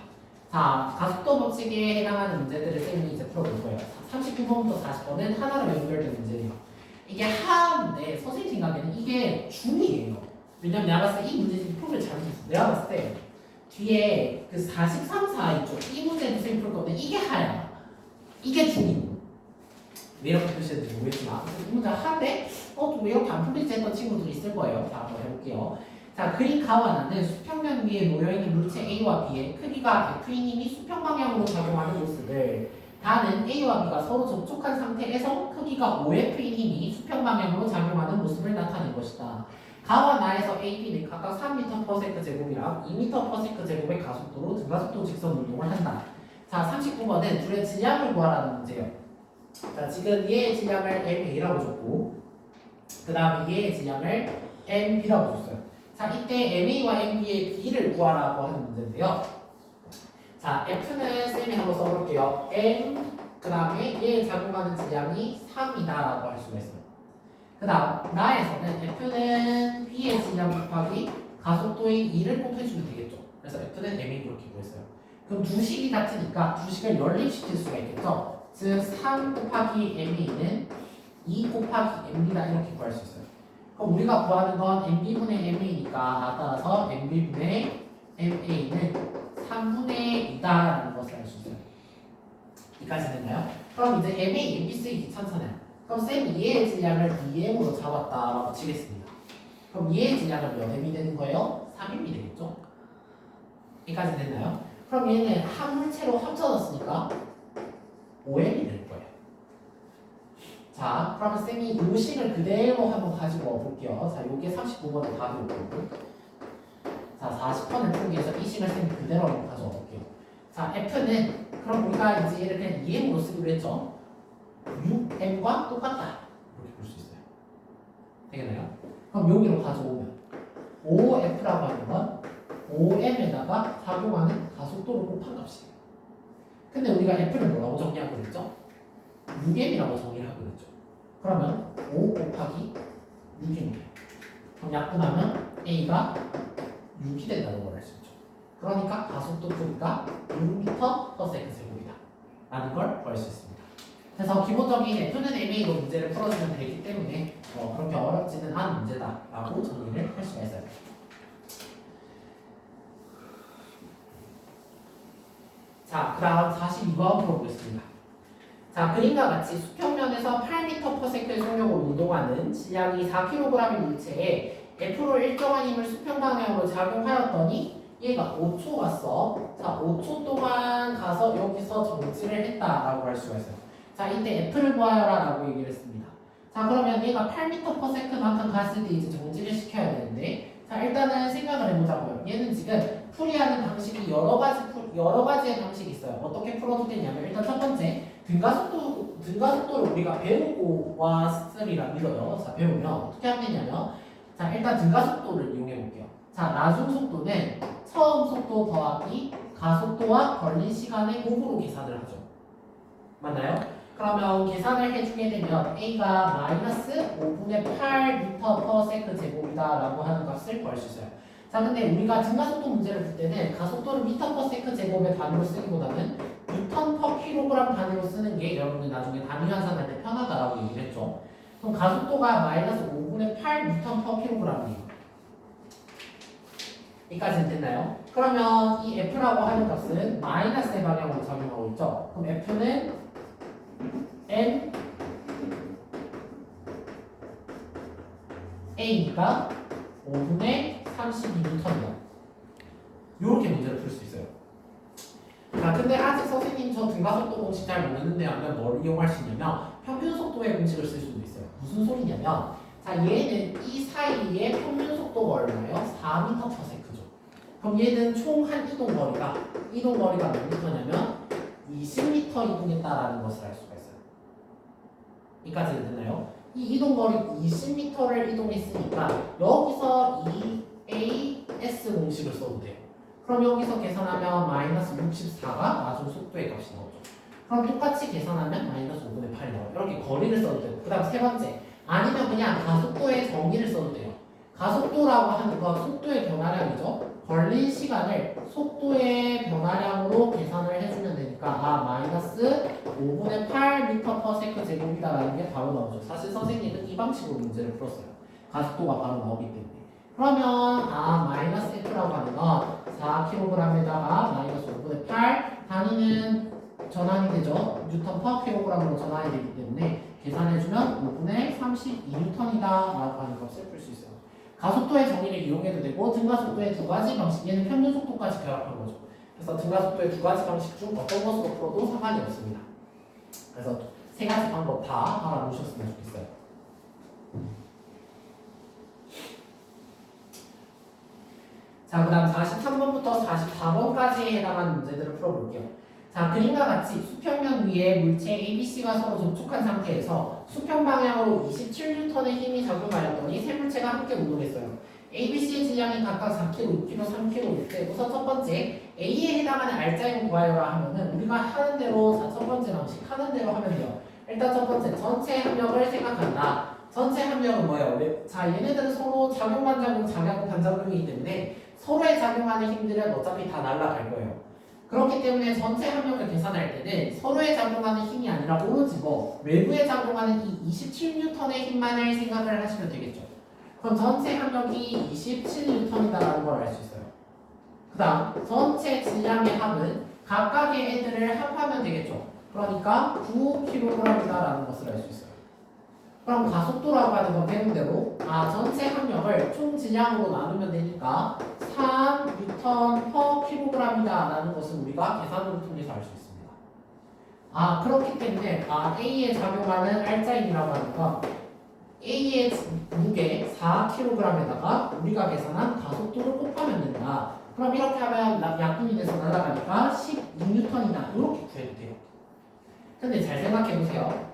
자, 가속도 법칙에 해당하는 문제들을 쌤이 이제 풀어볼 거예요. 39번부터 40번은 하나로 연결된 문제예요. 이게 하인데 선생님 생각에는 이게 중이에요. 왜냐면 내가 봤을 때 이 문제집이 풀을 잘못했어. 내가 봤을 때 뒤에 그 43, 4 있죠. 이 문제는 선생님 풀 건데 이게 하야. 이게 중이고. 왜 이렇게 표시했는지 모르겠지만 이 문제가 하인데 왜 이렇게 안 풀리지 했던 친구들이 있을 거예요. 자, 한번 해볼게요. 자, 그린 가와나는 수평면 위에 놓여있는 물체 A와 B의 크기가 F인임이 수평 방향으로 작용하는 모습을 다는 A와 B가 서로 접촉한 상태에서 크기가 5F인 힘이 수평 방향으로 작용하는 모습을 나타낸 것이다. 가와 나에서 A, B는 각각 3m/s 제곱이랑 2m/s 제곱의 가속도로 등가속도 직선 운동을 한다. 자, 39번은 둘의 질량을 구하라는 문제예요. 자, 지금 얘의 질량을 MA라고 줬고 그 다음에 얘의 질량을 MB라고 줬어요. 자, 이때 MA와 MB의 B를 구하라고 하는 문제인데요. 자, F는 쌤이 한번 써볼게요. M, 그 다음에 얘에 작용하는 질량이 3이다 라고 할 수가 있어요. 그 다음, 나에서는 F는 B의 질량 곱하기 가속도인 2를 곱해주면 되겠죠. 그래서 F는 MA 이렇게 구했어요. 그럼 두 식이 같으니까 두 식을 연립시킬 수가 있겠죠. 즉, 3 곱하기 MA는 2 곱하기 MB다 이렇게 구할 수 있어요. 그럼 우리가 구하는 건 MB분의 MA니까 따라서 MB분의 MA는 3분의 2다라는 것을 알 수 있어요. 여기까지 됐나요? 그럼 이제 MA, MB 쓰기 귀찮잖아요. 그럼 쌤이 얘의 질량을 BM으로 잡았다라고 치겠습니다. 그럼 얘의 질량은 몇 M이 되는 거예요? 3M이 되겠죠? 여기까지 됐나요? 그럼 얘는 한 물체로 합쳐졌으니까 5M이 될 거예요. 자, 그러면 쌤이 이 식을 그대로 한번 가지고 와볼게요. 자, 요게 39번에 답이 오고 자, 40번을 풀기 위해서 이 식을 쌤이 그대로 한번 가져와 볼게요. 자, F는 그럼 우리가 이제 얘를 그냥 2M으로 쓰기로 했죠? 6M과 똑같다. 이렇게 볼 수 있어요. 되겠나요? 그럼 여기로 가져오면 5F라고 하는 건 5M에다가 작용하는 가속도를 곱한 값이에요. 근데 우리가 F를 뭐라고 정리하고 그랬죠? 6M이라고 정리를 하고 그랬죠. 그러면 5 곱하기 6입니다. 그럼 약분하면 A가 6이 된다는 걸 알 수 있죠. 그러니까 가속도 크기가 6m/s 제곱이다 라는 걸 구할 수 있습니다. 그래서 기본적인 F는 MA로 문제를 풀어주면 되기 때문에 그렇게 어렵지는 않은 문제다라고 정리를 할 수가 있어요. 자, 그 다음 42번 풀어보겠습니다. 자, 그림과 같이 수평면에서 8m/s의 속력으로 이동하는 질량이 4kg의 물체에 F로 일정한 힘을 수평 방향으로 작용하였더니 얘가 5초 갔어. 자, 5초 동안 가서 여기서 정지를 했다라고 할 수가 있어요. 자, 이때 F를 구하여라 라고 얘기를 했습니다. 자, 그러면 얘가 8m/s만큼 갔을 때 이제 정지를 시켜야 되는데, 자, 일단은 생각을 해보자고요. 얘는 지금 풀이하는 방식이 여러 가지의 방식이 있어요. 어떻게 풀어도 되냐면, 일단 첫 번째, 등가속도를 우리가 배우고 왔으리라 믿어요. 자, 배우면 어떻게 하면 되냐면, 자, 일단 등가속도를 이용해 볼게요. 자, 나중 속도는 처음 속도 더하기 가속도와 걸린 시간의 곱으로 계산을 하죠. 맞나요? 그러면 계산을 해주게 되면 A가 마이너스 5분의 8m/s 제곱이다라고 하는 값을 구할 수 있어요. 자, 근데 우리가 등가속도 문제를 풀 때는 가속도를 m/s 제곱의 단위로 쓰기보다는 N/kg 단위로 쓰는 게 여러분들 나중에 단위 환산할 때 편하다라고 얘기를 했죠. 그럼 가속도가 마이너스 5분의 8 N/kg이에요. 여기까지는 됐나요? 그러면 이 F라고 하는 값은 마이너스의 방향으로 작용하고 있죠. 그럼 F는 N A니까 5분의 32N이요. 이렇게 문제를 풀 수 있어요. 자, 근데 아직 선생님 저 등가속도 공식 잘 모르는데 하면 뭘 이용할 수 있냐면 평균 속도의 공식을 쓸 수도 있어요. 무슨 소리냐면, 자, 얘는 이 사이에 평균 속도가 얼마예요? 4m/s죠. 그럼 얘는 총 한 이동거리가 몇 미터냐면 20m 이동했다라는 것을 알 수가 있어요. 여기까지는 됐나요? 이 이동거리 20m를 이동했으니까 여기서 이 AS 공식을 써도 돼요. 그럼 여기서 계산하면 마이너스 64가 나중 속도의 값이 나오죠. 그럼 똑같이 계산하면 마이너스 5분의 8이 나와요. 이렇게 거리를 써도 되고, 그 다음 세 번째, 아니면 그냥 가속도의 정의를 써도 돼요. 가속도라고 하는 건 속도의 변화량이죠. 걸린 시간을 속도의 변화량으로 계산을 해주면 되니까 마이너스 5분의 8m/s 제곱이다라는 게 바로 나오죠. 사실 선생님은 이 방식으로 문제를 풀었어요. 가속도가 바로 나오기 때문에. 그러면 마이너스 F라고 하는 건 4kg에다가 마이너스 5분의 8 단위는 전환이 되죠. N/kg으로 전환이 되기 때문에 계산해주면 5분의 32N이다 라고 하는 것을 풀 수 있어요. 가속도의 정의를 이용해도 되고, 등가속도의 두 가지 방식, 얘는 평균 속도까지 결합한 거죠. 그래서 등가속도의 두 가지 방식 중 어떤 것으로 풀어도 상관이 없습니다. 그래서 세 가지 방법 다 알아놓으셨으면 좋겠어요. 자, 그 다음 43번부터 44번까지에 해당하는 문제들을 풀어볼게요. 자, 그림과 같이 수평면 위에 물체 ABC가 서로 접촉한 상태에서 수평 방향으로 27N의 힘이 작용하였더니 세 물체가 함께 운동했어요. ABC의 질량이 각각 4kg, 6kg, 3kg 일 우선 첫 번째 A에 해당하는 알짜임 구하여라 하면은 우리가 하는 대로, 첫 번째 방식 하는 대로 하면 돼요. 일단 첫 번째 전체 합력을 생각한다. 전체 합력은 뭐예요? 자, 얘네들은 서로 작용 반작용, 작용 반작용이기 때문에 서로에 작용하는 힘들은 어차피 다 날아갈 거예요. 그렇기 때문에 전체 합력을 계산할 때는 서로에 작용하는 힘이 아니라 오로지 외부에 작용하는 이 27N의 힘만을 생각을 하시면 되겠죠. 그럼 전체 합력이 27N이다라는 걸 알 수 있어요. 그 다음 전체 질량의 합은 각각의 애들을 합하면 되겠죠. 그러니까 9kg이다라는 것을 알 수 있어요. 그럼 가속도라고 하는 건 배운 대로 전체 합력을 총 질량으로 나누면 되니까 3N/kg이다 라는 것을 우리가 계산을 통해서 알 수 있습니다. 그렇기 때문에 A에 작용하는 알짜임이라고 하는 건 A의 무게 4kg에다가 우리가 계산한 가속도를 곱하면 된다. 그럼 이렇게 하면 약분이 돼서 날아가니까 12N이다. 이렇게 구해도 돼요. 근데 잘 생각해보세요.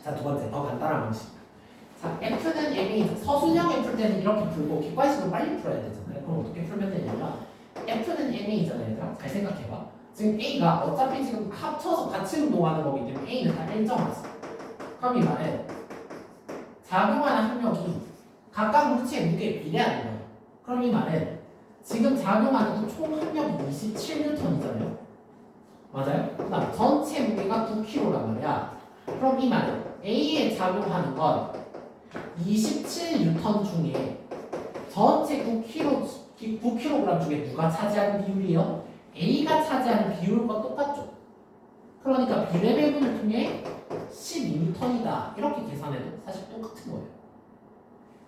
자, 두 번째, 더 간단한 방식. 자, F는 M이 서술형을 풀 때는 이렇게 풀고 객관식으로 빨리 풀어야 되잖아요. 그럼 어떻게 풀면 되냐면 F는 M이잖아요, 얘들아. 잘 생각해봐. 지금 A가 어차피 지금 합쳐서 같이 운동하는 거기 때문에 A는 다 일정하지. 그럼 이 말은 작용하는 합력이 각각 물체의 무게에 비례하는 거예요. 그럼 이 말은 지금 작용하는 이 총 합력이 27N이잖아요. 맞아요? 그 다음 전체 무게가 9kg란 말이야. 그럼 이 말은 A에 작용하는 건 27N 중에 전체 9kg 중에 누가 차지하는 비율이요? A가 차지하는 비율과 똑같죠. 그러니까 비례 배분을 통해 12N이다 이렇게 계산해도 사실 똑같은 거예요.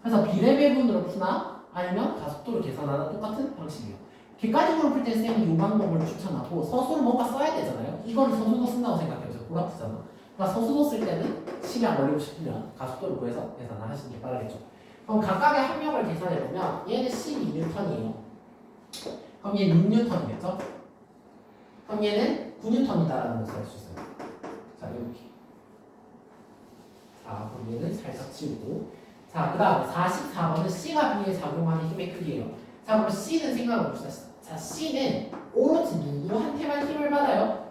그래서 비례 배분으로 푸나 아니면 가속도를 계산하나 똑같은 방식이에요. 객관식으로 풀 때 쌤이 이 방법을 추천하고 서술을 뭔가 써야 되잖아요. 이거를 서술로 쓴다고 생각해보세요. 골 아프잖아. 그러니까 서술로 쓸 때는 시이 안 걸리고 싶으면 가속도를 구해서 계산을 하시는 게 빠르겠죠. 그럼 각각의 합력을 계산해보면 얘는 12N이에요. 그럼 얘는 6N이겠죠? 그럼 얘는 9N이다라는 것을 알 수 있어요. 자, 이렇게. 자, 그럼 얘는 살짝 지우고. 자, 그 다음에 44번은 C가 B에 작용하는 힘의 크기예요. 자, 그럼 C는 생각해 봅시다. 자, C는 오로지 누구한테만 힘을 받아요?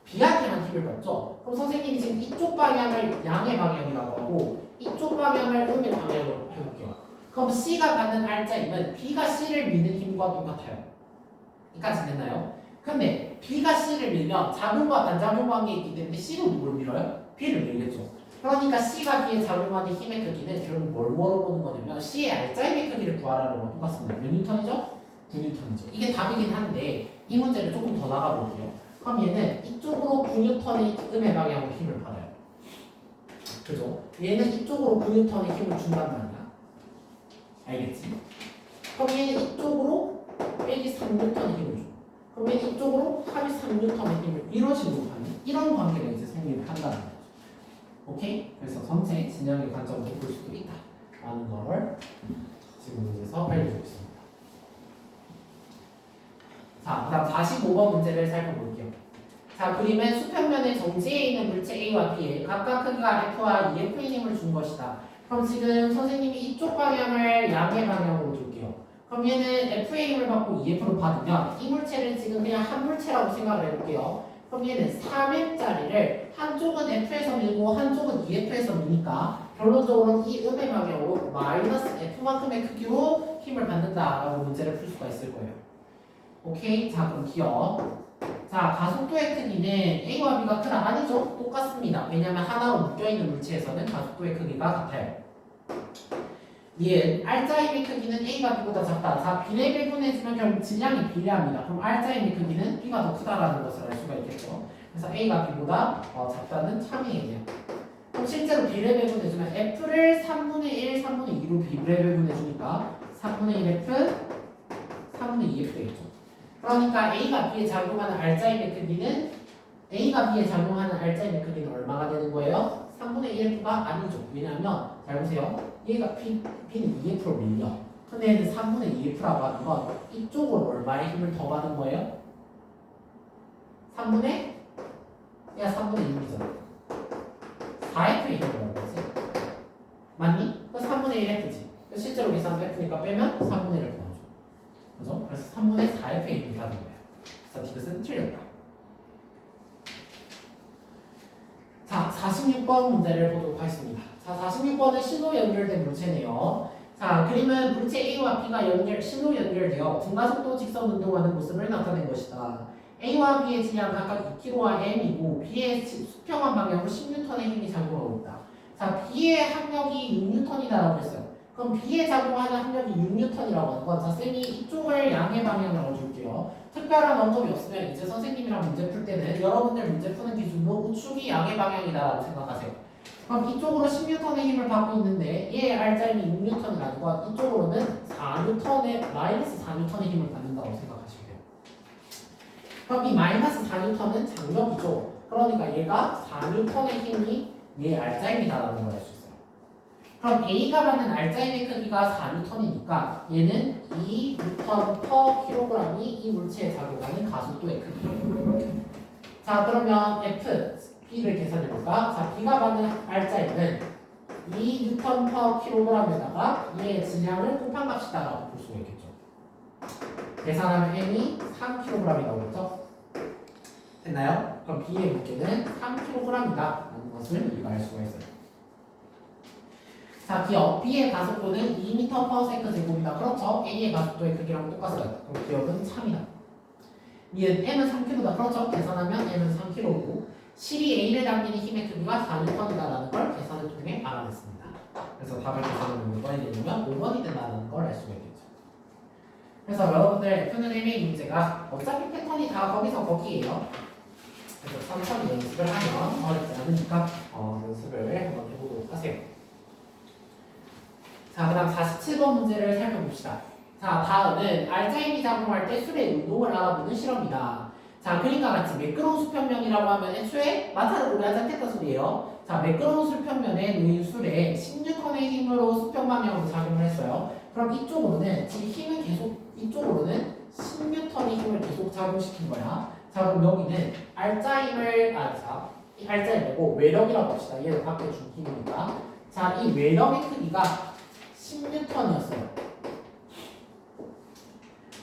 B한테만 힘을 받죠? 그럼 선생님이 지금 이쪽 방향을 양의 방향이라고 하고 이쪽 방향을 음의 방향으로 해볼게요. 그럼 C가 받는 R자임은 B가 C를 미는 힘과 똑같아요. 여기까지 됐나요? 근데 B가 C를 밀면 작용과 반작용 관계에 있기 때문에 C는 누굴 밀어요? B를 밀겠죠. 그러니까 C가 B에 작용하는 힘의 크기는 결국 뭘 물어보는 거냐면 C의 R자임의 크기를 구하라는 거 똑같습니다. 몇 뉴턴이죠? 9뉴턴이죠. 이게 답이긴 한데 이 문제를 조금 더 나가볼게요. 그럼 얘는 이쪽으로 9뉴턴의 음의 방향으로 힘을 받아요. 그죠? 얘는 이쪽으로 9뉴턴의 힘을 준단 말이야. 알겠지? 그럼 얘는 이쪽으로 빼기 3뉴턴의 힘을 줘. 그럼 얘는 이쪽으로 합이 3뉴턴의 힘을 이런 식으로 하는 이런 관계를 이제 성립을 한다는 거죠. 오케이? 그래서 전체 진영의 관점으로 볼 수도 있다 라는 걸 지금 문제에서 알려주고 있습니다. 자, 그 다음 45번 문제를 살펴볼게요. 자, 그림은 수평면의 정지에 있는 물체 A와 B에 각각 크기가 F와 EF의 힘을 준 것이다. 그럼 지금 선생님이 이쪽 방향을 양의 방향으로 둘게요. 그럼 얘는 F의 힘을 받고 EF로 받으면 이 물체를 지금 그냥 한 물체라고 생각을 해볼게요. 그럼 얘는 3M짜리를 한쪽은 F에서 밀고 한쪽은 EF에서 미니까 결론적으로 이 음의 방향으로 마이너스 F만큼의 크기로 힘을 받는다라고 문제를 풀 수가 있을 거예요. 오케이? 자, 그럼 기억. 자, 가속도의 크기는 A와 B가 크다? 아니죠? 똑같습니다. 왜냐하면 하나로 묶여있는 물체에서는 가속도의 크기가 같아요. 얘 R자임의 크기는 A가 B보다 작다. 자, 비례 배분해주면 결국 질량이 비례합니다. 그럼 R자임의 크기는 B가 더 크다라는 것을 알 수가 있겠죠. 그래서 A가 B보다 작다는 참이에요. 그럼 실제로 비례 배분해주면 F를 3분의 1, 3분의 2로 비례 배분해주니까 3분의 1 F, 3분의 2 F 되겠죠. 그러니까 A가 B에 작용하는 R자임의 크기는 A가 B에 작용하는 R자임의 크기는 얼마가 되는 거예요? 3분의 1F가 아니죠. 왜냐하면 잘 보세요. 얘가 B는 2F로 밀려. 근데 얘는 3분의 2F라고 하는 건 이쪽으로 얼마의 힘을 더 받은 거예요? 3분의 6이잖아. 4F의 힘을 받은 거지. 맞니? 그 3분의 1F지. 실제로 계산도 F니까 빼면 3분의 1을 나오죠. 그죠? 그래서 3분의 4F의 힘을 받은 거예요. 그래서 이것은 틀렸다. 자, 46번 문제를 보도록 하겠습니다. 자, 46번은 실로 연결된 물체네요. 자, 그림은 물체 A와 B가 실로 연결되어 등가속도 직선 운동하는 모습을 나타낸 것이다. A와 B의 질량 각각 2kg와 M이고 B의 수평한 방향으로 10N의 힘이 작용하고 있다. 자, B의 합력이 6N이다라고 했어요. 그럼 B에 작용하는 합력이 6N이라고 하는 건 자, 쌤이 이쪽을 양의 방향으로 줄게요. 특별한 언급이 없으면 이제 선생님이랑 문제 풀 때는 여러분들 문제 푸는 기준으로 우측이 양의 방향이다라고 생각하세요. 그럼 이쪽으로 10N의 힘을 받고 있는데 얘의 R자임이 6N이라는 건 이쪽으로는 4N의 마이너스 4N의 힘을 받는다고 생각하시면 돼요. 그럼 이 마이너스 4N은 장력이죠. 그러니까 얘가 4N의 힘이 얘의 R자임이다라는 걸 알 수 있어요. 그럼 A가 받는 R자임의 크기가 4N이니까 얘는 2N/kg이 이 물체에 작용하는 가속도의 크기예요. 자, 그러면 F, B를 계산해볼까? 자, B가 받는 R자임은 2N/kg에다가 얘의 질량을 곱한 값이다라고 볼 수가 있겠죠. 계산하면 M이 3kg이 나오겠죠? 됐나요? 그럼 B의 무게는 3kg이다 라는 것을 우리가 알 수가 있어요. 자, 기억 B의 가속도는 2m/s 제곱이다. 그렇죠? A의 가속도의 크기랑 똑같아요. 그럼 기억은 참이다. 얘는 M은 3kg다. 그렇죠? 계산하면 M은 3kg고 실이 A를 당기는 힘의 크기가 4N이다라는 걸 계산을 통해 알아냈습니다. 그래서 답을 계산하면 몇 번이 되냐면 5번이 된다는 걸 알 수가 있겠죠. 그래서 여러분들 F는 MA 문제가 어차피 패턴이 다 거기서 거기에요. 그래서 천천히 연습을 하면 어렵지 않으니까 연습을 한번 해보도록 하세요. 자, 그 다음 47번 문제를 살펴봅시다. 자, 다음은 알짜임이 작용할 때 술의 운동을 알아보는 실험이다. 자, 그림과 같이 매끄러운 수평면이라고 하면 애초에 마찰을 오래하지 않겠다 소리예요. 자, 매끄러운 수평면에 놓인 술에 10N의 힘으로 수평 방향으로 작용을 했어요. 그럼 이쪽으로는 지금 힘은 계속 이쪽으로는 10N의 힘을 계속 작용시킨 거야. 자, 그럼 여기는 알짜임을 이 알짜임이고 외력이라고 합시다. 얘를 밖에 준 힘이니까. 자, 이 외력의 크기가 10N이었어요.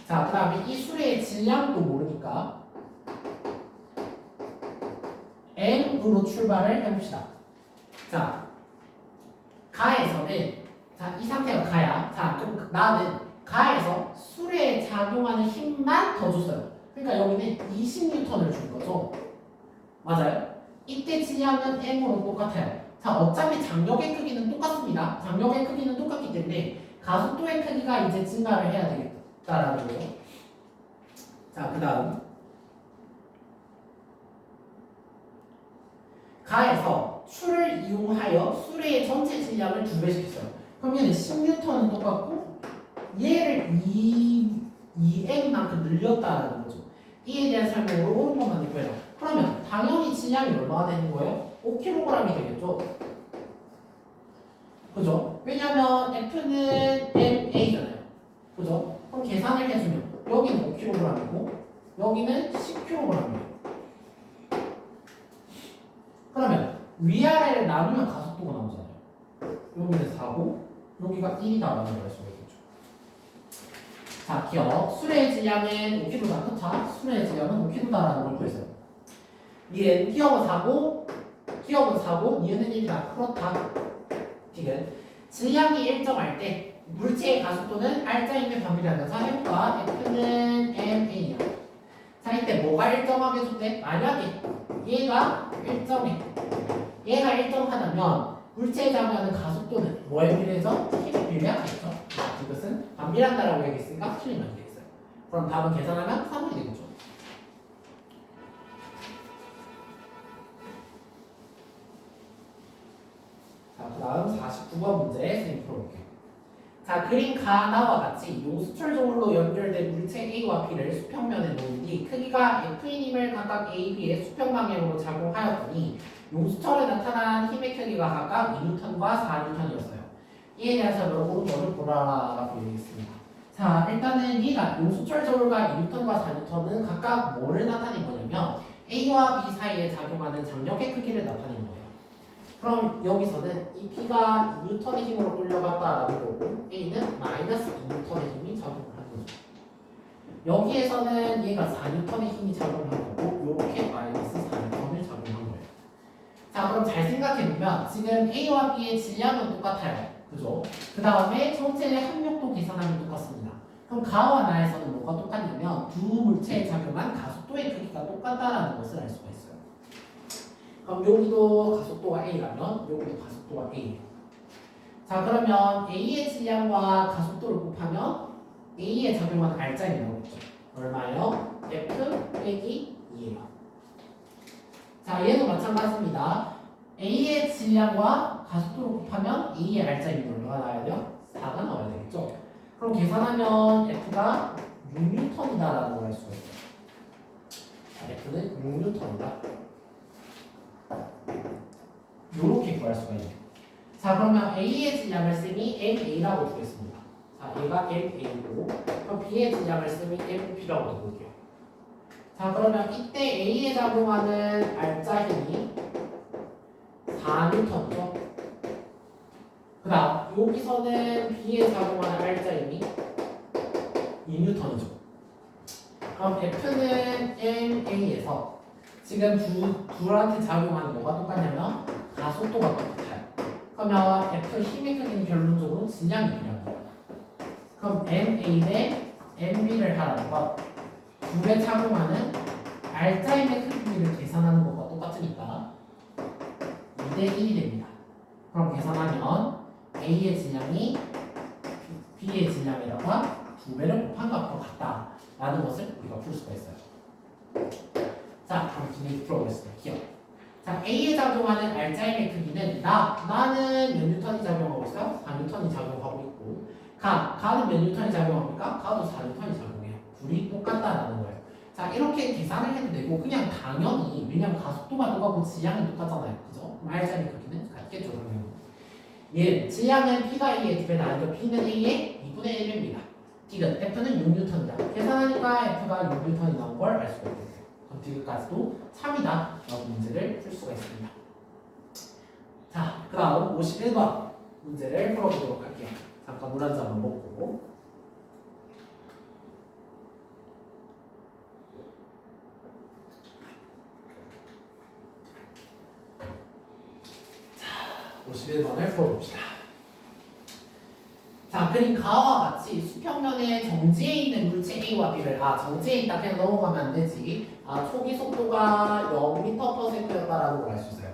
자, 그 다음에 이 술의 질량도 모르니까 M으로 출발을 해봅시다. 자, 가에서는 이 상태가 가야. 자, 그럼 나는 가에서 술에 작용하는 힘만 더 줬어요. 그러니까 여기는 20N을 준 거죠. 맞아요? 이때 질량은 M으로 똑같아요. 자, 어차피 장력의 크기는 똑같습니다. 장력의 크기는 똑같기 때문에 가속도의 크기가 이제 증가를 해야 되겠다라는 거예요. 자, 그 다음 가에서 추를 이용하여 수레의 전체 질량을 2배시켰어요. 그럼 얘는 10N은 똑같고 얘를 2M만큼 늘렸다라는 거죠. 이에 대한 설명으로 오른쪽만 있고요. 그러면 당연히 질량이 얼마가 되는 거예요? 5kg이 되겠죠? 그죠? 왜냐면 F는 MA잖아요. 그죠? 그럼 계산을 해주면 여기는 5kg이고 여기는 10kg이에요. 그러면 위아래를 나누면 가속도가 나오잖아요. 여기는 4고 여기가 1이다라는 걸 알 수가 있겠죠. 자, 기억. 술의 질량은 5kg다. 그쵸? 술의 질량은 5kg다라는 걸 구했어요. 니은 기억은 4고 니은은 1이다. 그렇다. 지금 질량이 일정할 때 물체의 가속도는 알짜임의 반비례하면서 F과 F는 MA야. 자, 이때 뭐가 일정하게 줬대? 만약에 얘가 일정해. 얘가 일정하다면 물체에 작용하는 가속도는 뭐에 비례해서? 힘에 비례하겠죠. 이것은 반비례한다라고 얘기했으니까 틀리면 되겠어요. 그럼 답은 계산하면 3분이 되겠죠. 자, 그 다음 49번 문제 선생님 풀어볼게요. 자, 그림 가나와 같이 용수철조물로 연결된 물체 A와 B를 수평면에 놓은 뒤 크기가 F인 힘을 각각 A, B의 수평 방향으로 작용하였더니 용수철에 나타난 힘의 크기가 각각 2N과 4N이었어요. 이에 대한 설명을 오른쪽을 보라라고 얘기했습니다. 자, 일단은 얘가 용수철 저울과 2N과 4N은 각각 뭐를 나타낸 거냐면 A와 B 사이에 작용하는 장력의 크기를 나타낸 거예요. 그럼 여기서는 이 B가 2N의 힘으로 끌려갔다라는 거고 A는 마이너스 2N의 힘이 작용을 하는 거죠. 여기에서는 얘가 4N의 힘이 작용한 거고 이렇게 마이너스 4N을 작용한 거예요. 자, 그럼 잘 생각해보면 지금 A와 B의 질량은 똑같아요. 그죠? 그 다음에 전체의 합력도 계산하면 똑같습니다. 그럼 가와 나에서는 뭐가 똑같냐면 두 물체에 작용한 가속도의 크기가 똑같다라는 것을 알 수가 있어요. 그럼 여기도 가속도가 A라면 여기도 가속도가 A예요. 자, 그러면 A의 질량과 가속도를 곱하면 A에 작용하는 알짜임이 나오겠죠. 얼마예요? F 빼기 2예요. 자, 얘도 마찬가지입니다. A의 질량과 가속도를 곱하면 A의 알짜임이 얼마가 나와야 돼요? 4가 나와야 되겠죠. 그럼 계산하면 F가 6N이다라는 걸 알 수가 있어요. 자, F는 6N이다. 요렇게 구할 수가 있네요. 자, 그러면 A의 질량을 쌤이 MA라고 주겠습니다. 자, 얘가 MA고 그럼 B의 질량을 쌤이 MB라고 적을게요. 자, 그러면 이때 A에 작용하는 알짜 힘이 4N이죠. 그 다음 여기서는 B에 작용하는 알짜 힘이 2N이죠. 그럼 F는 MA에서 지금 둘한테 작용하는 거가 똑같냐면 가속도가 똑같아요. 그러면 F 힘의 크기는 결론적으로 질량이 필요합니다. 그럼 MA 대 MB를 하라는 건 둘에 작용하는 알짜 힘의 크기를 계산하는 것과 똑같으니까 3분의 1이 됩니다. 그럼 계산하면 A의 질량이 B의 질량에다가 2배를 곱한 값과 같다라는 것을 우리가 풀 수가 있어요. 자, 그럼 진행 풀어보겠습니다. 기억. 자, A에 작용하는 알짜임의 크기는 나는 몇 뉴턴이 작용하고 있어요? 4뉴턴이 작용하고 있고 가는 몇 뉴턴이 작용합니까? 가도 4뉴턴이 작용해요. 둘이 똑같다라는 거예요. 자, 이렇게 계산을 해도 되고 그냥 당연히 왜냐면 가속도가 똑같고 질량이 똑같잖아요. 그죠? 그럼 알짜임의 크기는 같겠죠, 당연히. 예, 질량은 P가 A의 2배 나누죠. P는 A의 2분의 1입니다. 디귿 F는 6뉴턴이다. 계산하니까 F가 6뉴턴이 나온 걸 알 수가 있겠어요. 그럼 디귿까지도 3이다 라고 문제를 풀 수가 있습니다. 자, 그 다음 51번 문제를 풀어보도록 할게요. 잠깐 물 한 잔만 먹고. 자, 51번을 풀어봅시다. 자, 그림 가와 같이 수평면에 정지해 있는 물체 A와 B를 정지해 있다 그냥 넘어가면 안 되지. 초기 속도가 0m/s였다라는 걸 알 수 있어요.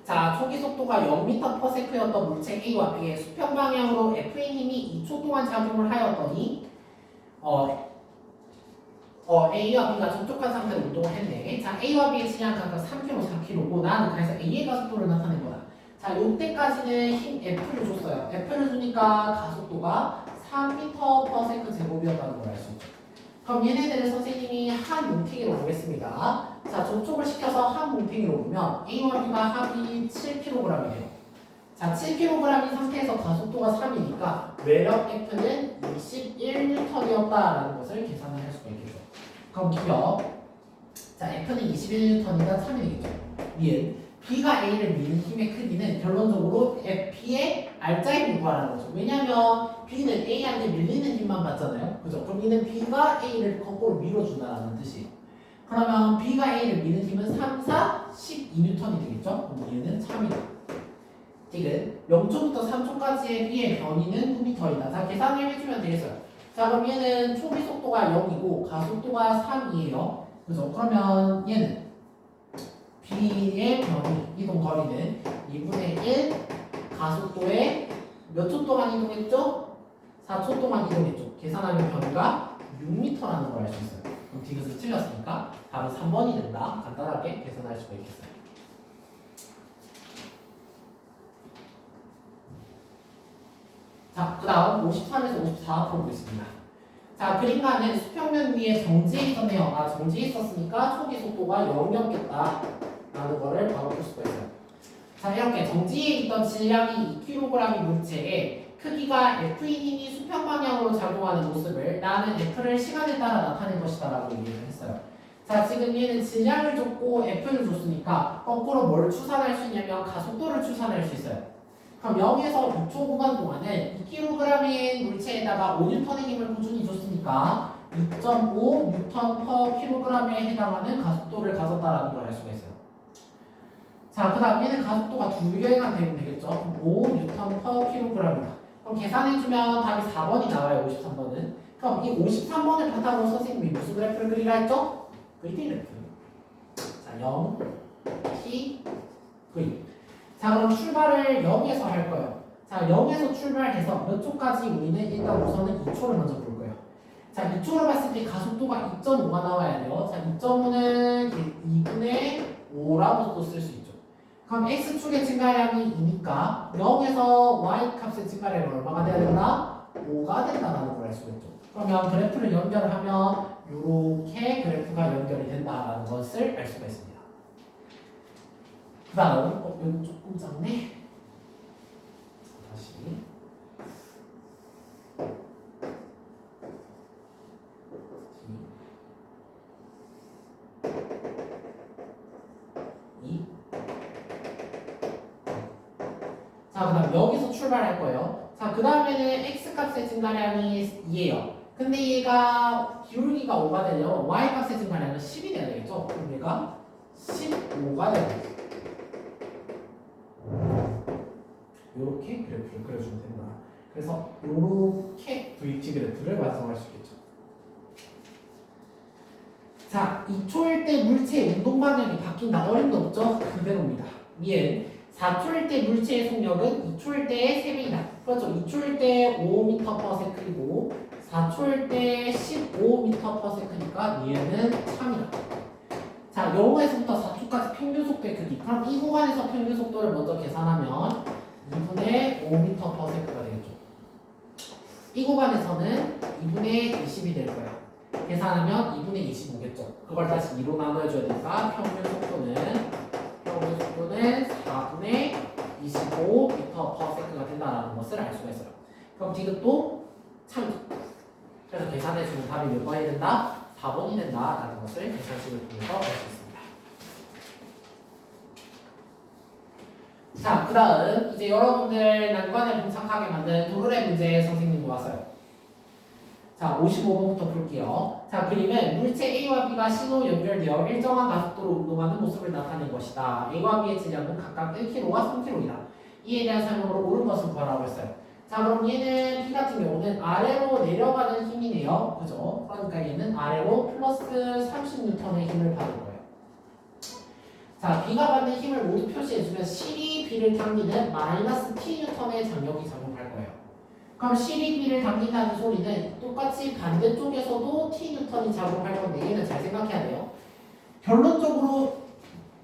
자, 초기 속도가 0m/s였던 물체 A와 B의 수평 방향으로 F의 힘이 2초 동안 작용을 하였더니 A와 B가 접촉한 상태로 이동을 했네. 자, A와 B의 질량 각각 3km, 4km고 나는 그래서 A의 가속도를 나타낸 거다. 자, 요때까지는 힘 F를 줬어요. F를 주니까 가속도가 3m/s 제곱이었다는 걸 알 수 있죠. 그럼 얘네들을 선생님이 한 뭉탱이로 보겠습니다. 자, 접촉을 시켜서 한 뭉탱이로 보면 A와 B가 합이 7kg이에요. 자, 7kg인 상태에서 가속도가 3이니까 외력 F는 21N이었다라는 것을 계산을 할 수가 있겠죠. 그럼 기억. 자, F는 21N이니까 3이 되겠죠. 미은. B가 A를 미는 힘의 크기는 결론적으로 F의 알짜임을 구하라는 거죠. 왜냐면 B는 A한테 밀리는 힘만 받잖아요. 그죠? 그럼 이는 B가 A를 거꾸로 밀어준다는 뜻이에요. 그러면 B가 A를 미는 힘은 3, 4, 12N이 되겠죠? 그럼 얘는 3이다. 디귿 0초부터 3초까지의 B의 변이는 9m이다. 자, 계산을 해주면 되겠어요. 자, 그럼 얘는 초기 속도가 0이고 가속도가 3이에요. 그죠? 그러면 얘는 B의 변이, 이동 거리는 2분의 1 가속도에 몇 초 동안 이동했죠? 4초 동안 이동했죠. 계산하면 변이가 6m라는 걸 알 수 있어요. 그럼 디귿을 틀렸으니까 답은 3번이 된다. 간단하게 계산할 수가 있겠어요. 자, 그 다음 53에서 54 풀어보겠습니다. 자, 그림가는 수평면 위에 정지해 있었네요. 정지해 있었으니까 초기 속도가 0이었겠다 라는 거를 바로 풀 수가 있어요. 자, 이렇게 정지해 있던 질량이 2kg인 물체에 크기가 F인 힘이 수평 방향으로 작용하는 모습을 나는 F를 시간에 따라 나타낸 것이다 라고 얘기를 했어요. 자, 지금 얘는 질량을 줬고 F를 줬으니까 거꾸로 뭘 추산할 수 있냐면 가속도를 추산할 수 있어요. 그럼 0에서 6초 구간 동안은 2kg인 물체에다가 5N의 힘을 꾸준히 줬으니까 2.5 N/kg에 해당하는 가속도를 가졌다라는 걸 알 수가 있어요. 자, 그 다음 얘는 가속도가 2배가 되면 되겠죠. 그럼 5 N/kg이다. 그럼 계산해주면 답이 4번이 나와요. 53번은. 그럼 이 53번을 바탕으로 선생님이 무슨 그래프를 그리라 했죠? V 그래프. 자, 0, T, V. 자, 그럼 출발을 0에서 할 거예요. 자, 0에서 출발해서 몇 초까지 우리는 일단 우선은 2초를 먼저 볼 거예요. 자, 2초를 봤을 때 가속도가 2.5가 나와야 돼요. 자, 2.5는 2분의 5라고도 쓸 수 있죠. 그럼 x축의 증가량이 2니까 0에서 y값의 증가량이 얼마가 돼야 된다? 5가 된다는 걸 알 수가 있죠. 그러면 그래프를 연결하면 이렇게 그래프가 연결이 된다는 것을 알 수가 있습니다. 그 다음, 여기 조금 작네. 다시. 자, 그 다음 여기서 출발할 거예요. 자, 그 다음에는 x값의 증가량이 2예요. 근데 얘가 기울기가 5가 되려면 y값의 증가량은 10이 돼야 되겠죠? 그럼 얘가 15가 돼야 되겠죠. 이렇게 그래프를 그려주면 됩니다. 그래서 이렇게 VT 그래프를 완성할 수 있겠죠. 자, 2초일 때 물체의 운동 방향이 바뀐다. 어림도 없죠? 그대로입니다. 얘 4초일 때 물체의 속력은 2초일 때의 3배이다. 그렇죠. 2초일 때 5m/s이고 4초일 때 15m/s니까 얘는 3이다. 자, 0에서부터 4초까지 평균 속도의 크기. 그럼 이 구간에서 평균 속도를 먼저 계산하면 2분의 5m/s가 되겠죠. 이 구간에서는 2분의 20이 될 거예요. 계산하면 2분의 25겠죠. 그걸 다시 2로 나눠줘야 되니까 평균 속도는 4분의 25m/s가 된다는 것을 알 수가 있어요. 그럼 디귿도 참이죠. 그래서 계산해주면 답이 몇 번이 된다? 4번이 된다라는 것을 계산식을 통해서 알 수 있습니다. 자, 그 다음 이제 여러분들 난관을 봉착하게 만든 도르래 문제 선생님이 왔어요. 자, 55번부터 볼게요. 자, 그림은 물체 A와 B가 신호 연결되어 일정한 가속도로 운동하는 모습을 나타낸 것이다. A와 B의 질량은 각각 1kg와 3kg이다. 이에 대한 설명으로 옳은 것을 구하라고 했어요. 자, 그럼 얘는 B 같은 경우는 아래로 내려가는 힘이네요. 그죠? 그러니까 얘는 아래로 플러스 30N의 힘을 받을 거예요. 자, B가 받는 힘을 모두 표시해주면 C이 B를 당기는 마이너스 TN의 장력이 작용할 거예요. 그럼 C이 B를 당긴다는 소리는 똑같이 반대쪽에서도 TN이 작용할 건데 얘는 잘 생각해야 돼요. 결론적으로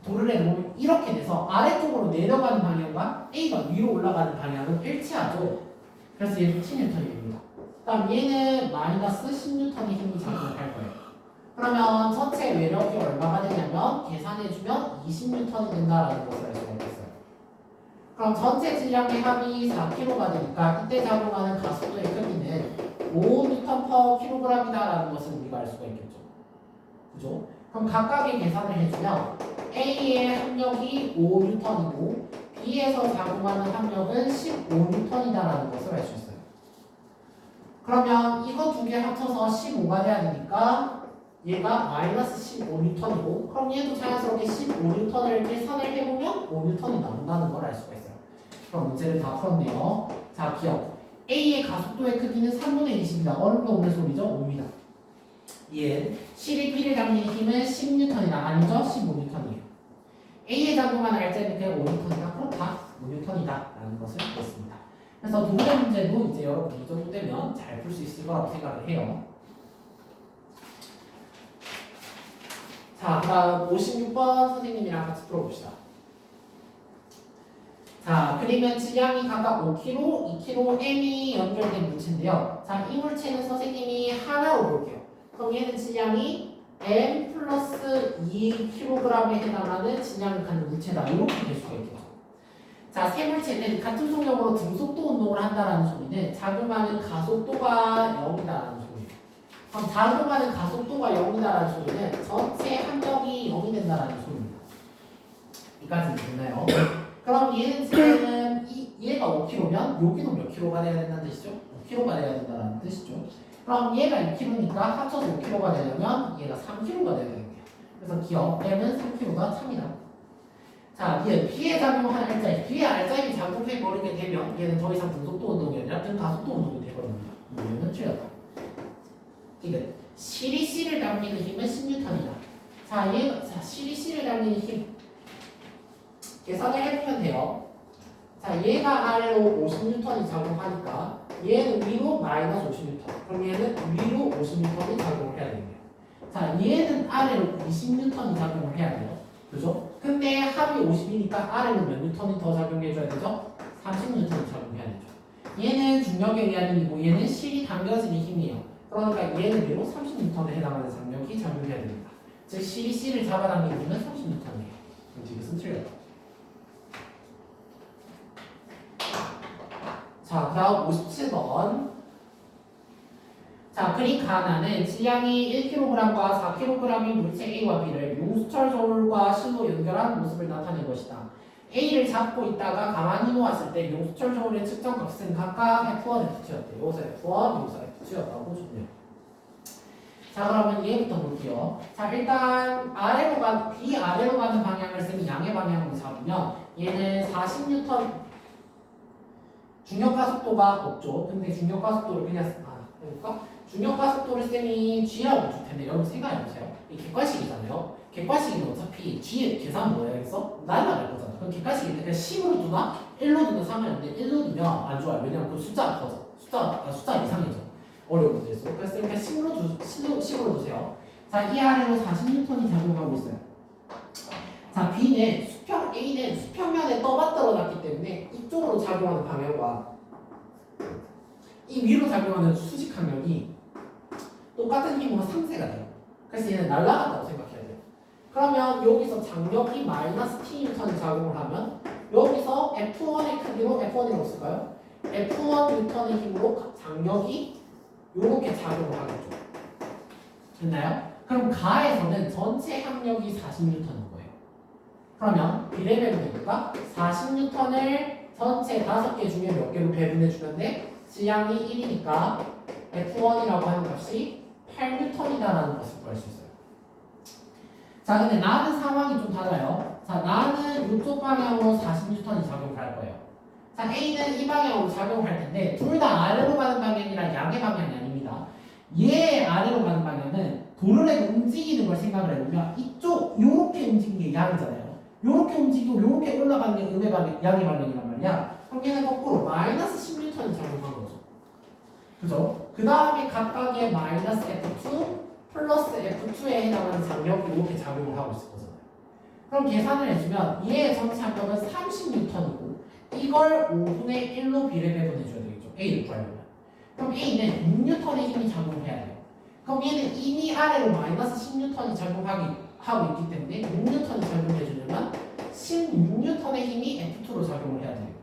도르래 보면 이렇게 돼서 아래쪽으로 내려가는 방향과 A가 위로 올라가는 방향은 일치하죠. 그래서 얘는 TN입니다. 그다음 얘는 마이너스 10N의 힘이 작용할 거예요. 그러면 전체 외력이 얼마가 되냐면 계산해주면 20N이 된다라는 것을 알 수가 있어요. 그럼 전체 질량의 합이 4kg가 되니까 이때 작용하는 가속도의 크기는 5N/kg이다라는 것을 우리가 알 수가 있겠죠. 그죠? 그럼 각각의 계산을 해주면 A의 합력이 5N이고 B에서 작용하는 합력은 15N이다라는 것을 알 수 있어요. 그러면 이거 두 개 합쳐서 15가 돼야 되니까 얘가 마이너스 15N이고 그럼 얘도 자연스럽게 15N을 계산을 해보면 5N이 나온다는 걸 알 수가 있어요. 그럼 문제를 다 풀었네요. 자, 기억. A의 가속도의 크기는 3분의 20이다. 어림도 없는 소리죠? 5입니다. 얘 C를 B를 당기는 힘은 10N이다. 아니죠? 15N이에요. A에 작용하는 알짜리가 5N이다. 그렇다. 5N이다. 라는 것을 보았습니다. 그래서 두 번째 문제도 이제 여러분 이 정도 되면 잘 풀 수 있을 거라고 생각을 해요. 자, 그다음 56번 선생님이랑 같이 풀어봅시다. 자, 그리면 질량이 각각 5kg, 2kg, m이 연결된 물체인데요. 자, 이 물체는 선생님이 하나로 볼게요. 그럼 얘는 질량이 m 플러스 2kg에 해당하는 질량을 갖는 물체다. 이렇게 될 수가 있겠죠. 자, 세 물체는 같은 속력으로 등속도 운동을 한다는 소리는 작용하는 가속도가 0이다라는 소리예요. 그럼 작용하는 가속도가 0이다라는 소리는 전체 합력이 0이 된다라는 소리입니다. 여기까지 됐나요? 그럼 얘는 지금 얘가 5kg면 여기도 몇 kg가 돼야 된다는 뜻이죠? 5kg가 돼야 된다는 뜻이죠. 그럼 얘가 2kg니까 합쳐서 5kg가 되려면 얘가 3kg가 돼야 되는 거예요. 그래서 기억 m은 3kg가 참이다. 자, 얘 B에 작용하는 알짜리, B의 알짜리 작용해 버리게 되면 얘는 더 이상 등속도 운동이 아니라 등가속도 운동이 되거든요. 얘는 틀렸다. 이게 C이 C를 당기는 힘은 10N이다. 자, C이 C를 당기는 힘 계산을 해보면 돼요. 자, 얘가 아래로 50N이 작용하니까 얘는 위로 마이너스 50N. 그럼 얘는 위로 50N이 작용을 해야 됩니다. 자, 얘는 아래로 20N이 작용을 해야 돼요. 그죠? 근데 합이 50이니까 아래로 몇 N이 더 작용해줘야 되죠? 30N이 작용해야 되죠. 얘는 중력에 의한 힘이고 얘는 실이 당겨지는 힘이에요. 그러니까 얘는 위로 30N에 해당하는 장력이 작용해야 됩니다. 즉 실이 C를 잡아당기는 힘은 30N이에요. 그럼 이것은 틀렸다. 자, 다음 57번. 자, 그림 가나는 질량이 1kg과 4kg인 물체 A와 B를 용수철 저울과 실로 연결한 모습을 나타낸 것이다. A를 잡고 있다가 가만히 놓았을 때 용수철 저울의 측정 값은 각각 F1, F2였대요. 여기서 F1, 여기서 F2였다고 주네요. 자, 그러면 얘부터 볼게요. 자, 일단 B 아래로 가는 방향을 쓰면 양의 방향으로 잡으면 얘는 40N 중력 가속도가 없죠. 근데 중력 가속도를 그냥 해볼까? 중력가속도를 쌤이 G라고 줄 텐데 여러분 생각해보세요. 이 객관식이잖아요. 객관식이면 어차피 G의 계산 뭐 해야겠어? 날라갈 거잖아. 그럼 객관식인데 그냥 10으로 두나 1로 두나 상관없는데 1로 두면 안 좋아요. 왜냐면 그 숫자가 커져. 숫자 이상이죠. 어려운 문제였어. 그래서 그냥 10으로 두세요. 자, 이 아래로 40N이 작용하고 있어요. 자, B는 A는 수평면에 떠받들어 놨기 때문에 이쪽으로 작용하는 방향과 이 위로 작용하는 수직 항력이 똑같은 힘으로 상쇄가 돼요. 그래서 얘는 날아간다고 생각해야 돼요. 그러면 여기서 장력이 마이너스 T뉴턴이 작용을 하면 여기서 F1의 크기로 F1이 없을까요? F1 뉴턴의 힘으로 장력이 이렇게 작용을 하겠죠. 됐나요? 그럼 가에서는 전체 항력이 40N인 거예요. 그러면 비례배분이니까 40N을 전체 5개 중에 몇 개로 배분해주면 돼? 지향이 1이니까 F1이라고 하는 값이 8N이다라는 것을 구할 수 있어요. 자, 근데 나는 상황이 좀 달라요. 자, 나는 이쪽 방향으로 40N이 작용을 할 거예요. 자, A는 이 방향으로 작용할 텐데 둘 다 아래로 가는 방향이랑 양의 방향이 아닙니다. 얘 아래로 가는 방향은 도르래가 움직이는 걸 생각을 해보면 이쪽 요렇게 움직이는 게 양이잖아요. 요렇게 움직이고 요렇게 올라가는 게 음의 방향, 양의 방향이란 말이야. 그럼 얘는 거꾸로 마이너스 10N이 작용한 거죠. 그죠? 그 다음에 각각의 마이너스 F2 플러스 F2에 해당하는 장력이 이렇게 작용을 하고 있을 거잖아요. 그럼 계산을 해주면 얘의 전체 항력은 30N이고 이걸 5분의 1로 비례배분해줘야 되겠죠. A를 구하려면. 그럼 A는 6N의 힘이 작용을 해야 돼요. 그럼 얘는 이미 아래로 마이너스 10N이 작용하고 있기 때문에 6N이 작용해주려면 16N의 힘이 F2로 작용을 해야 되겠죠.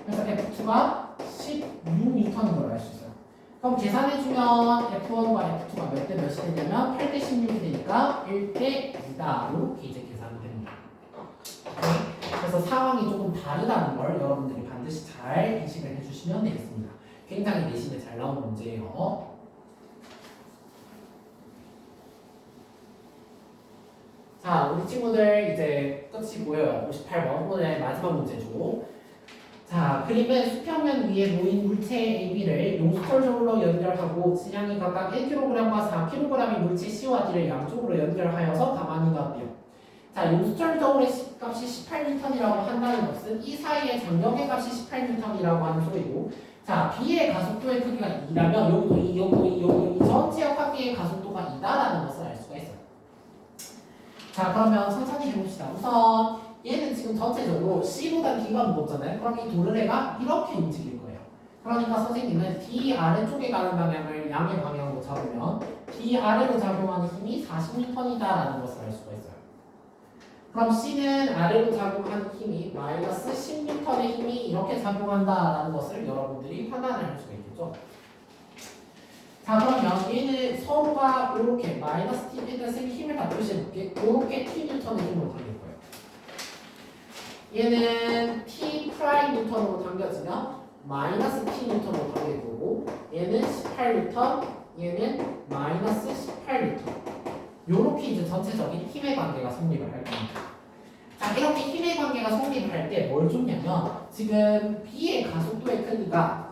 그래서 F2가 16N인 걸 알 수 있어요. 그럼 계산해주면 F1과 F2가 몇 대 몇이 되냐면 8대 16이 되니까 1대 2다. 이렇게 이제 계산이 됩니다. 그래서 상황이 조금 다르다는 걸 여러분들이 반드시 잘 인식을 해주시면 되겠습니다. 굉장히 내신에 잘 나온 문제예요. 자, 우리 친구들 이제 끝이 보여요. 58번 오늘 마지막 문제죠. 자, 그림은 수평면 위에 놓인 물체 AB를 용수철저울로 연결하고 질량이 각각 1kg과 4kg의 물체 C와 D를 양쪽으로 연결하여서 가만히 놨대요. 자, 용수철저울의 값이 18N이라고 한다는 것은 이 사이의 장력의 값이 18N이라고 하는 소리고, 자, B의 가속도의 크기가 2라면 여기도 2, 여기도 2 전체 역학비의 가속도가 2다라는 것을 알 수가 있어요. 자, 그러면 천천히 해봅시다. 우선 얘는 지금 전체적으로 C보다 D가 무겁잖아요. 그럼 이 도르래가 이렇게 움직일 거예요. 그러니까 선생님은 D 아래쪽에 가는 방향을 양의 방향으로 잡으면 D 아래로 작용하는 힘이 40N이다라는 것을 알 수가 있어요. 그럼 C는 아래로 작용하는 힘이 마이너스 10N의 힘이 이렇게 작용한다라는 것을 여러분들이 판단을 할 수가 있겠죠. 자, 그러면 얘는 서로가 이렇게 마이너스 T, 일단 쌤이 힘을 다 표시해볼게. 이렇게 TN의 힘으로 당길 거예요. 얘는 T 프라임 뉴턴으로 당겨지면 마이너스 TN으로 당길 거고, 얘는 18N, 얘는 마이너스 18N. 요렇게 이제 전체적인 힘의 관계가 성립을 할 겁니다. 자, 이렇게 힘의 관계가 성립을 할 때 뭘 줬냐면, 지금 B의 가속도의 크기가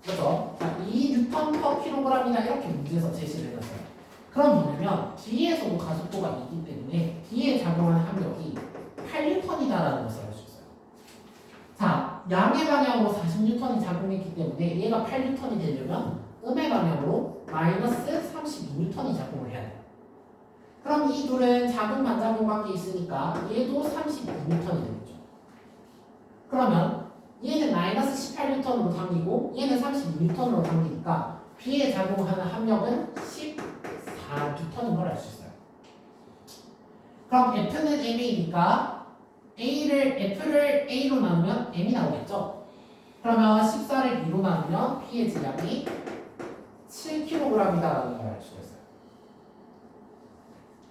그렇죠? 자, 2N per kg이나 이렇게 문제에서 제시를 해놨어요. 그럼 뭐냐면 D에서도 가속도가 있기 때문에 D에 작용하는 항력이 8N이다라는 것을 알 수 있어요. 자, 양의 방향으로 40N이 작용했기 때문에 얘가 8N이 되려면 음의 방향으로 마이너스 32N이 작용을 해야 돼요. 그럼 이 둘은 작용 반작용 관계 있으니까 얘도 32N이 되겠죠. 그러면 얘는 마이너스 18N으로 당기고 얘는 32N으로 당기니까 B에 작용하는 합력은 14N인 걸 알 수 있어요. 그럼 F는 MA니까 F를 A로 나누면 M이 나오겠죠. 그러면 14를 2로 나누면 B의 질량이 7kg이다라는 걸 알 수가 있어요.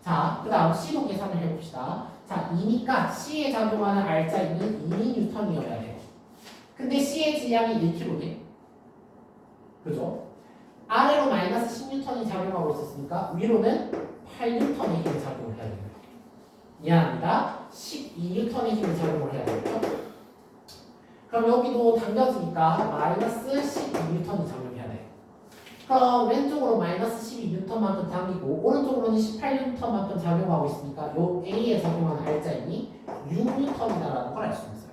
자, 그 다음 C도 계산을 해봅시다. 자, 2니까 C에 작용하는 R자임은 2N이어야 돼요. 근데 C의 질량이 1kg네. 그죠? 아래로 마이너스 10N이 작용하고 있었으니까 위로는 8N의 힘을 작용을 해야 됩니다. 미안합니다. 12N의 힘을 작용을 해야 되겠죠? 그럼 여기도 당겨지니까 마이너스 12N이 작용해야 돼. 그럼 왼쪽으로 마이너스 12N만큼 당기고 오른쪽으로는 18N만큼 작용하고 있으니까 요 A에 적용하는 알짜임이 6N이다라는 걸 알 수 있어요.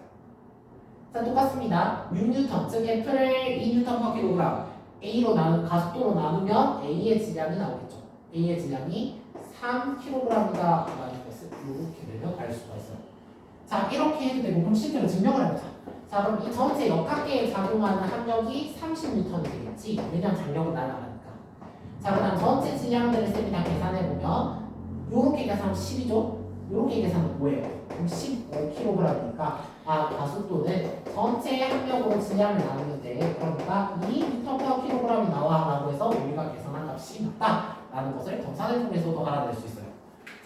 자, 똑같습니다. 6N, 즉 F를 2N/kg A로 가속도로 나누면 A의 질량이 나오겠죠. A의 질량이 3kg이다 라는 것을 이렇게 되면 알 수가 있어요. 자, 이렇게 해도 되고 그럼 실제로 증명을 해보자. 자, 그럼 이 전체 역학계에 작용하는 압력이 30N이 되겠지. 왜냐면 장력은 날아가니까. 자, 그 다음 전체 질량들을 쌤이 다 계산해보면 요렇게 계산하면 10이죠. 요렇게 계산하면 뭐예요? 그럼 15kg이니까 가속도는 전체 합력으로 질량을 나누는데 그러니까 2m/kg이 나와라고 해서 우리가 계산한 값이 맞다라는 것을 정산을 통해서도 알아낼 수 있어요.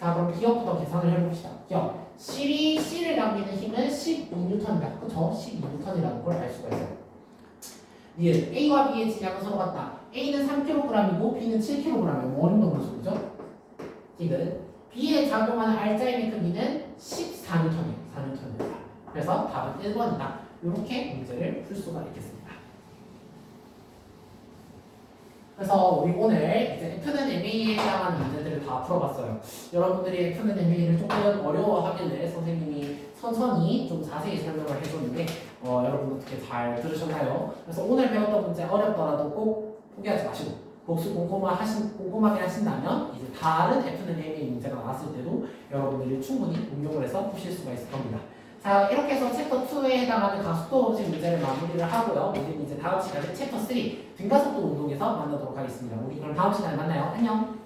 자, 그럼 기억부터 계산을 해봅시다. 기억. C를 남기는 힘은 12N이다. 그쵸? 12N이라는 걸 알 수가 있어요. 니은 A와 B의 질량은 서로 같다. A는 3kg이고 B는 7kg이에요. 뭐 어림도 없는 소리죠? 디귿 B에 작용하는 알짜임의 크기는 14N이에요. 4N입니다. 그래서 답은 1번이다. 이렇게 문제를 풀 수가 있겠습니다. 그래서 우리 오늘 이제 F는 MA에 해당하는 문제들을 다 풀어봤어요. 여러분들이 F는 MA를 조금 어려워하길래 선생님이 천천히 좀 자세히 설명을 해줬는데 여러분 어떻게 잘 들으셨나요? 그래서 오늘 배웠던 문제 어렵더라도 꼭 포기하지 마시고 복수 꼼꼼하게 하신다면 이제 다른 F는 MA 문제가 나왔을 때도 여러분들이 충분히 응용을 해서 푸실 수가 있을 겁니다. 자, 이렇게 해서 챕터 2에 해당하는 가속도 원칙 문제를 마무리를 하고요. 우리는 이제 다음 시간에 챕터 3 등가속도 운동에서 만나도록 하겠습니다. 우리 그럼 다음 시간에 만나요. 안녕.